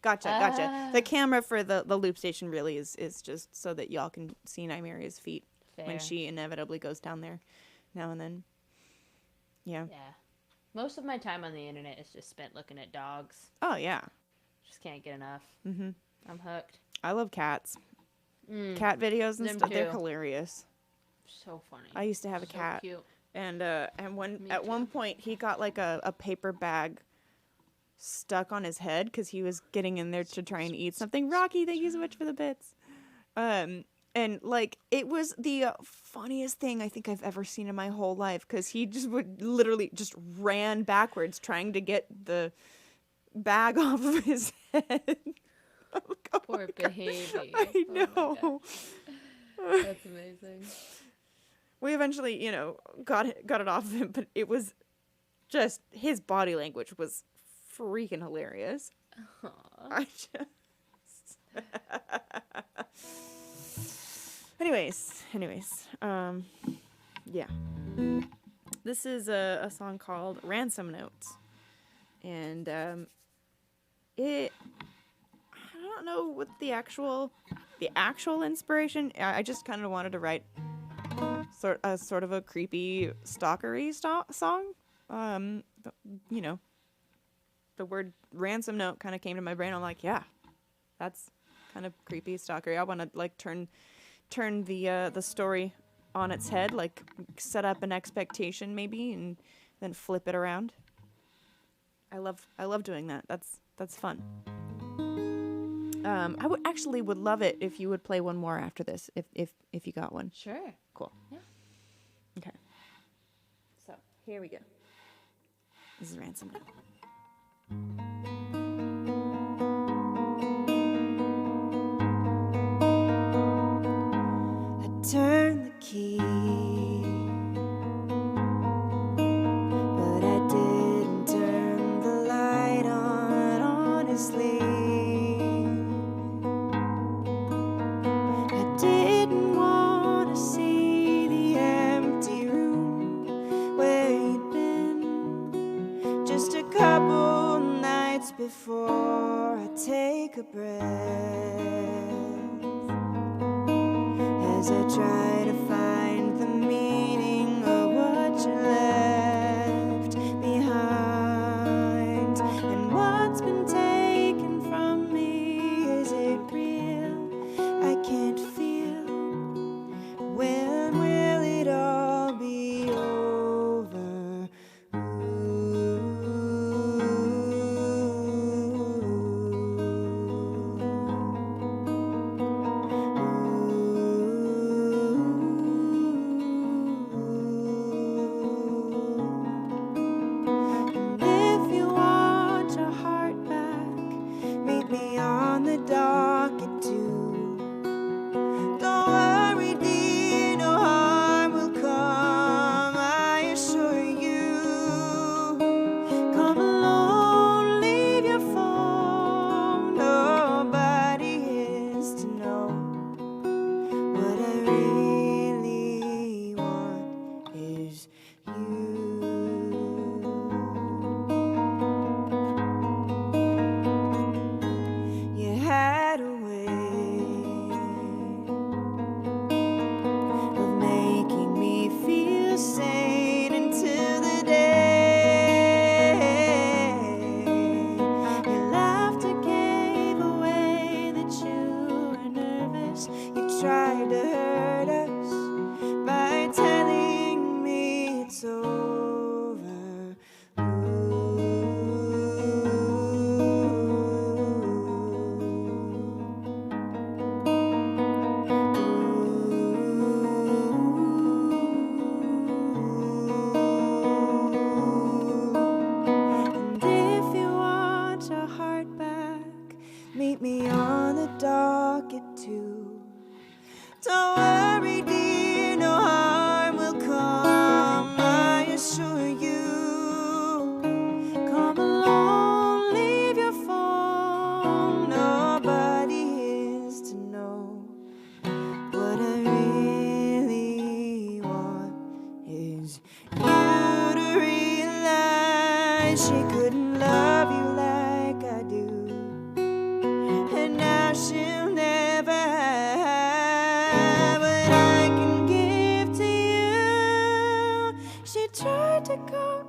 gotcha. The camera for the loop station really is just so that y'all can see Nymeria's feet when she inevitably goes down there now and then. Yeah. Yeah. Most of my time on the internet is just spent looking at dogs. Oh, yeah. Just can't get enough. Mm-hmm. I'm hooked. I love cats. Cat videos and Them stuff. They're too. hilarious. So funny. I used to have a So cat. cute. And when Me at one too. point he got like a paper bag stuck on his head because he was getting in there to try and eat something. Rocky, thank you so much for the bits. And like it was the funniest thing I think I've ever seen in my whole life because he just would literally just ran backwards trying to get the bag off of his head. I'm like, oh Poor my God. baby. I Oh my know. That's amazing. We eventually, got it off of him, but it was just his body language was freaking hilarious. Aww. I just Anyways, yeah. This is a song called Ransom Notes. And I don't know what the actual inspiration. I just kind of wanted to write sort of a creepy stalkery song. The word ransom note kind of came to my brain. I'm like, yeah, that's kind of creepy stalkery. I want to like turn the story on its head, like set up an expectation maybe, and then flip it around. I love doing that. That's fun. I would love it if you would play one more after this, if you got one. Sure. Cool. Yeah. Okay. So here we go. This is Ransom Note. I turned the key, but I didn't turn the light on, honestly. I didn't want to see the empty room where you'd been just a couple nights before I take a breath. As I try to find the meaning of what you left behind, and what's been taken from me, is it real? I can't feel. When will it all be over? And if you want your heart back, meet me on the docket too. Don't worry, dear, no harm will come, I assure you. Come alone, leave your phone, nobody is to know. What I really want is you. You had a way of making me feel sane until the day your laughter gave away that you were nervous. You tried to hurt us by telling me it's over. And if you want your heart back, meet me on the docket too. Don't worry, dear, no harm will come, I assure you. Come alone, leave your phone, nobody is to know. What I really want is you to realize she couldn't love you like I do, and now she'll never have what I can give to you. She tried to go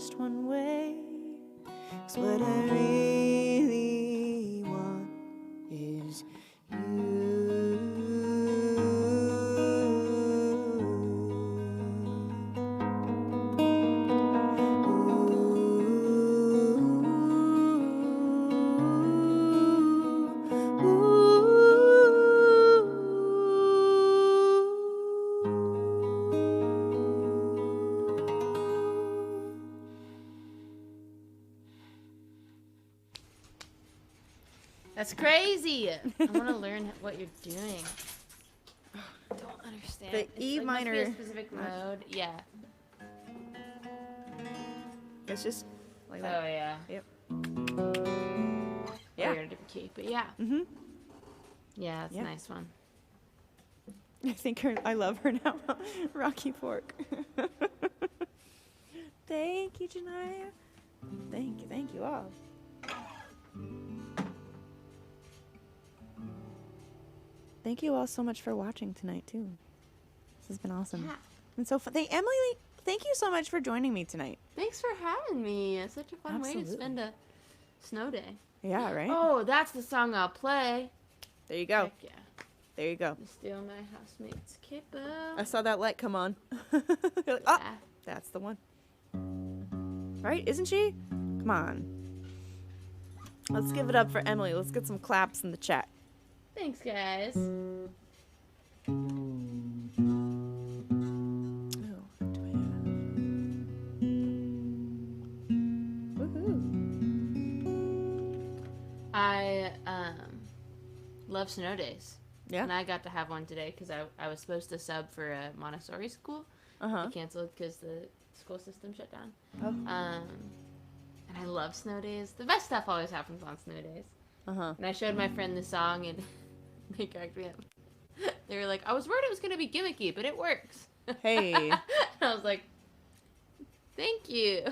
just one way. 'Cause what I really want is That's crazy. I want to learn what you're doing. I don't understand. The E like, minor. Must be a specific mode. Yeah. It's just like Oh that. yeah. Yep. Oh, Yeah. you're in a different key, but yeah. Mhm. Yeah, it's Yeah. a nice one. I think I love her now. Rocky Fork. Thank you, Janaya. Thank you all. Thank you all so much for watching tonight too. This has been awesome. Yeah. And so fun. Emily, thank you so much for joining me tonight. Thanks for having me. It's such a fun way to Absolutely. spend a snow day. Yeah, right? Oh, that's the song I'll play. There you go. Heck yeah. There you go. Steal my housemate's kipper. I saw that light come on. You're like, oh, Yeah. that's the one. Right? Isn't she? Come on. Let's give it up for Emily. Let's get some claps in the chat. Thanks, guys. Oh, what do I have? Woohoo. I love snow days. Yeah. And I got to have one today because I was supposed to sub for a Montessori school. Uh-huh. I canceled because the school system shut down. Oh. And I love snow days. The best stuff always happens on snow days. Uh-huh. And I showed my friend the song, and they cracked me up. They were like, I was worried it was going to be gimmicky, but it works. Hey. And I was like, thank you.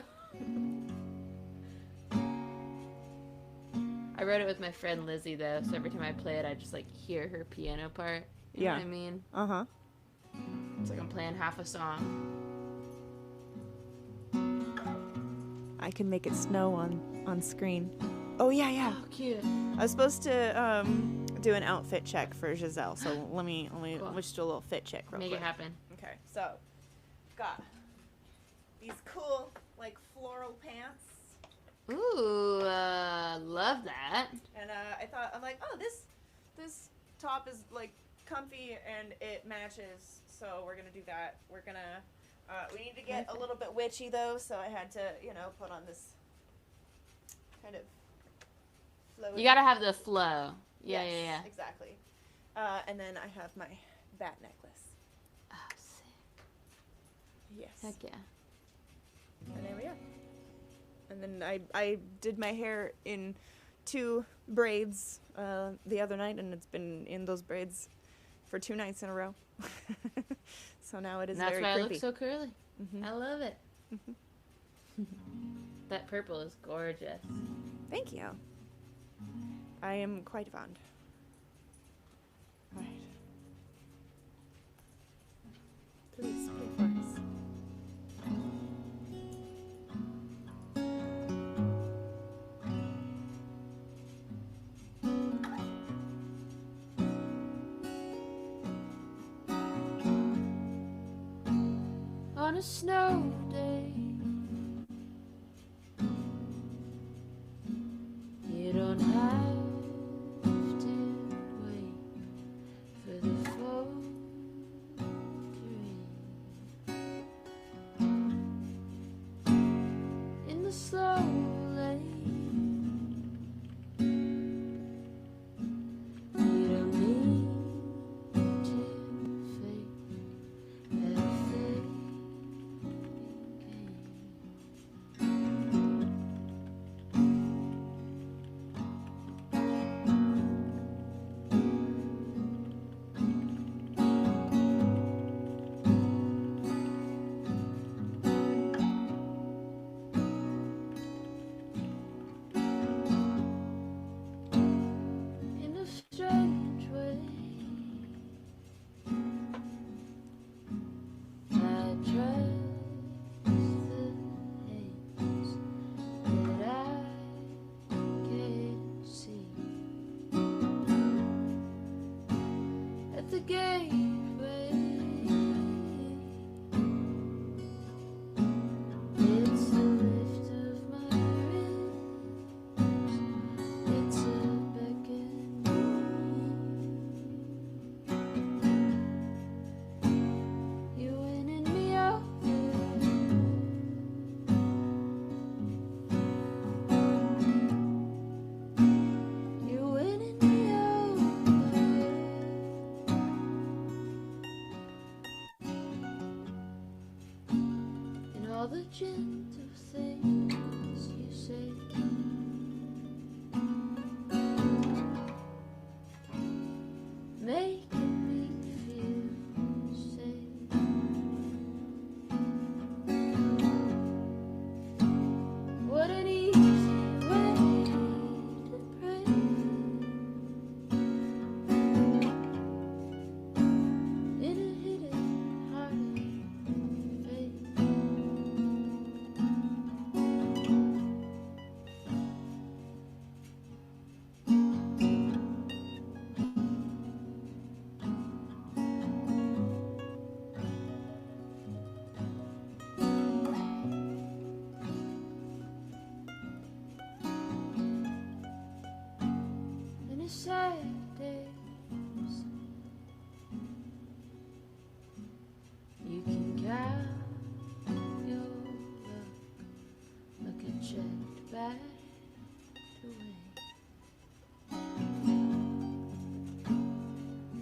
I wrote it with my friend Lizzie, though, so every time I play it, I just, like, hear her piano part. You know what I mean? Uh-huh. It's like I'm playing half a song. I can make it snow on screen. Oh, yeah. Oh, cute. I was supposed to do an outfit check for Giselle, so let me Cool. just do a little fit check real Make quick. it happen. Okay, so got these cool like floral pants, Ooh, love that. and I'm like, oh, this top is like comfy and it matches, so we're gonna do that. We're gonna we need to get a little bit witchy though, so I had to put on this kind of flowy. You gotta have the flow. Yeah, Yes, yeah. exactly. And then I have my bat necklace. Oh, sick. Yes. Heck yeah. And there we are. And then I did my hair in 2 braids the other night, and it's been in those braids for 2 nights in a row. So now it is And that's very why crimpy. I look so curly. Mhm. I love it. That purple is gorgeous. Thank you. I am quite fond. All right. Please play for us. On a snow day, you don't have to wait for the fall to rain. In the slow lane, you don't need to fake that fading game. all the gentle things you say. Making me feel safe. What an easy way to pray. In a hidden heart of faith. In a sad days, you can count your luck like a checked bag away.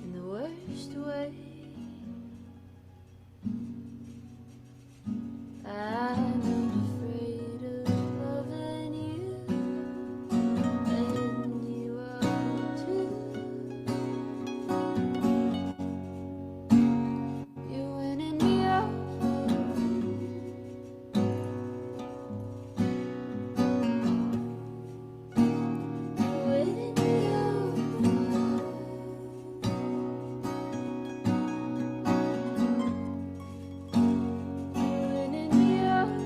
In the worst way, I'm afraid of loving you, and you are too. You're winning me over. You're winning me over. You're winning me over.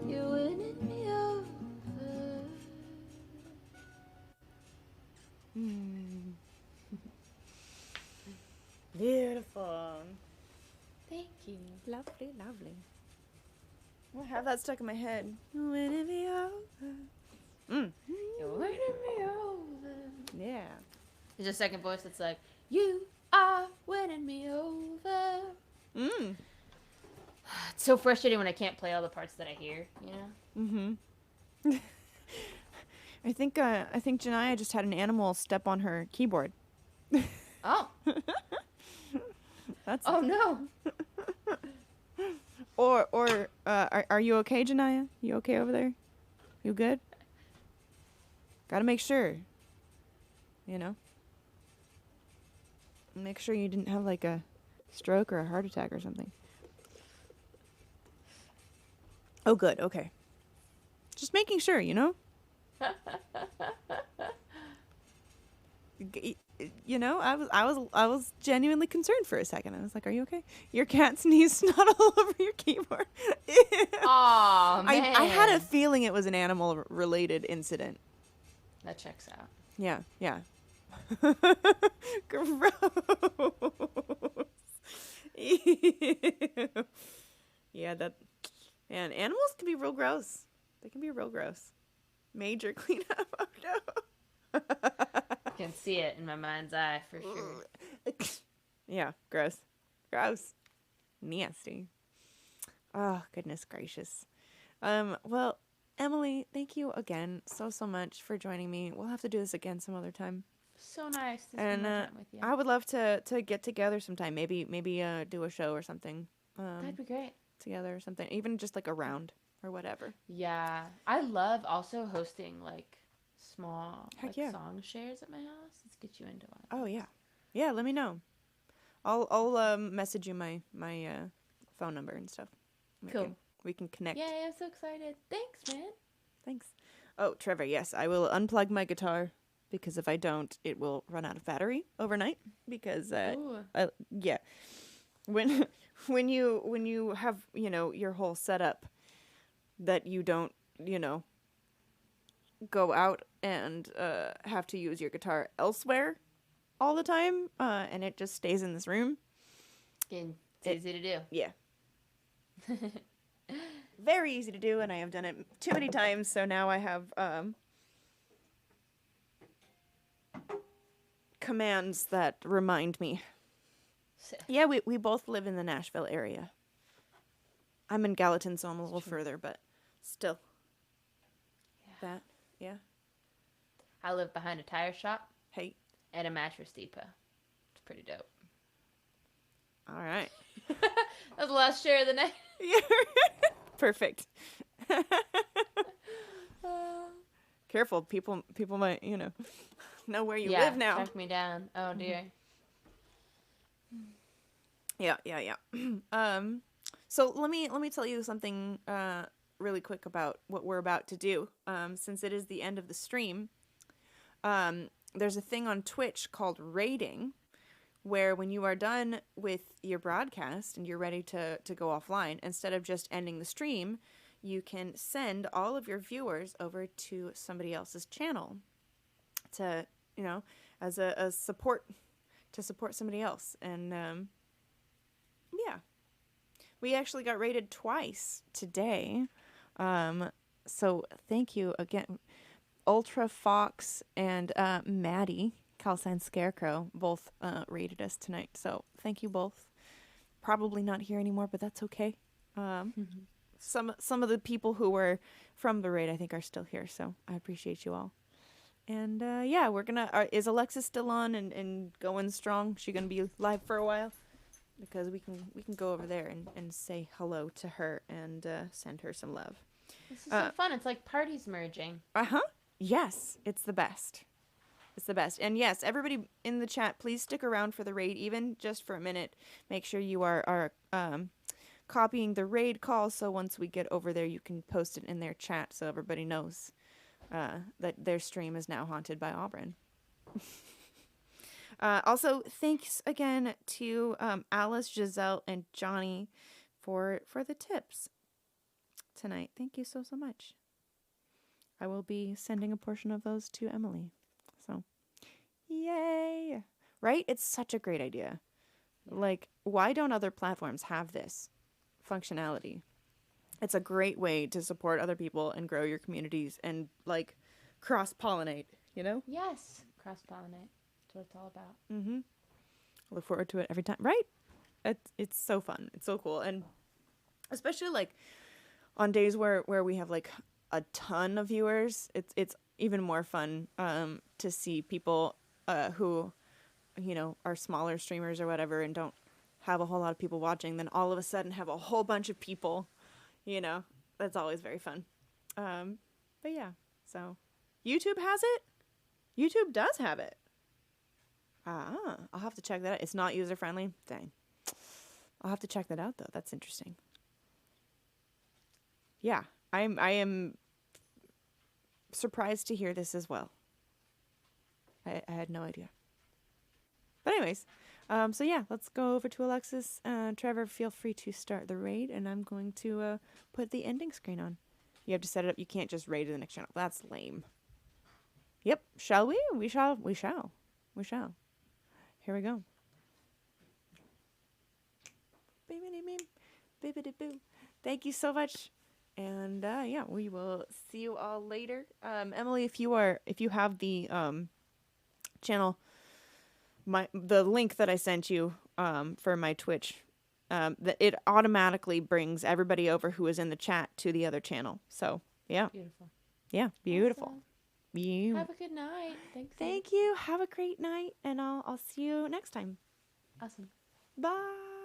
You're winning me over. Beautiful. Thank you. Lovely, lovely. I have that stuck in my head. Winning me over. You're winning me over. Yeah. There's a second voice that's like, you are winning me over. Mm. It's so frustrating when I can't play all the parts that I hear, you know? Mm-hmm. I think Janaya just had an animal step on her keyboard. Oh. That's Oh, no. are you okay, Janaya? You okay over there? You good? Gotta make sure. You know? Make sure you didn't have like a stroke or a heart attack or something. Oh, good. Okay. Just making sure, you know? You know, I was genuinely concerned for a second. I was like, "Are you okay? Your cat sneezed snot all over your keyboard." Aw, man. I had a feeling it was an animal related incident. That checks out. Yeah, yeah. Gross. Ew. Yeah, that. Man, animals can be real gross. They can be real gross. Major cleanup. Oh no. I can see it in my mind's eye for sure. Yeah, gross. Gross. Nasty. Oh, goodness gracious. Well, Emily, thank you again so much for joining me. We'll have to do this again some other time. So nice to And spend my time with you. I would love to get together sometime. Maybe do a show or something. That'd be great. Together or something. Even just like a round or whatever. Yeah. I love also hosting like small Heck like, yeah. song shares at my house. Let's get you into one. Oh yeah. Yeah, let me know. I'll message you my phone number and stuff. Cool. We can connect. Yay, I'm so excited. Thanks, man. Thanks. Oh, Trevor, yes, I will unplug my guitar because if I don't, it will run out of battery overnight. Because yeah, when you have your whole setup that you don't go out and have to use your guitar elsewhere all the time, and it just stays in this room. It's easy to do. Yeah. Very easy to do, and I have done it too many times, so now I have commands that remind me. Yeah, we both live in the Nashville area. I'm in Gallatin, so I'm a little further, but still. Yeah. I live behind a tire shop Hey. and a mattress depot. pretty dope. All right. That was the last share of the night. Perfect. Careful, people might, know where you live now. Track me down. Oh dear. Yeah. So let me tell you something really quick about what we're about to do. Since it is the end of the stream, there's a thing on Twitch called raiding, where when you are done with your broadcast and you're ready to go offline, instead of just ending the stream, you can send all of your viewers over to somebody else's channel to, as a support, to support somebody else. And yeah, we actually got rated twice today. So thank you again, Ultra Fox and Maddie, Calcine Scarecrow, both rated us tonight. So thank you both. Probably not here anymore, but that's okay. Some of the people who were from the raid, I think, are still here. So I appreciate you all. And yeah, we're gonna. Is Alexis still on and going strong? She gonna be live for a while? Because we can go over there and say hello to her and send her some love. This is so fun. It's like parties merging. Yes, it's the best. It's the best. And yes, everybody in the chat, please stick around for the raid, even just for a minute. Make sure you are copying the raid call, so once we get over there, you can post it in their chat so everybody knows that their stream is now haunted by Auburn. Also, thanks again to Alice, Giselle, and Johnny for the tips tonight. Thank you so much. I will be sending a portion of those to Emily. So, yay! Right? It's such a great idea. Like, why don't other platforms have this functionality? It's a great way to support other people and grow your communities and, like, cross-pollinate, Yes, cross-pollinate. That's what it's all about. Mm-hmm. I look forward to it every time. Right? It's so fun. It's so cool. And especially, like, on days where we have, like, a ton of viewers, it's even more fun to see people who, are smaller streamers or whatever and don't have a whole lot of people watching, then all of a sudden have a whole bunch of people, That's always very fun. But yeah, so YouTube has it? YouTube does have it. I'll have to check that out. It's not user-friendly? Dang. I'll have to check that out, though. That's interesting. Yeah, I am surprised to hear this as well. I had no idea. But anyways, so yeah, let's go over to Alexis. Trevor, feel free to start the raid, and I'm going to put the ending screen on. You have to set it up. You can't just raid to the next channel. That's lame. Yep. Shall we? We shall. Here we go. Thank you so much. And yeah, we will see you all later. Emily, if you have the channel, the link that I sent you for my Twitch, that it automatically brings everybody over who is in the chat to the other channel. So yeah, Beautiful. Yeah, beautiful. Awesome. You. Have a good night. Thanks. Thank you. Have a great night, and I'll see you next time. Awesome. Bye.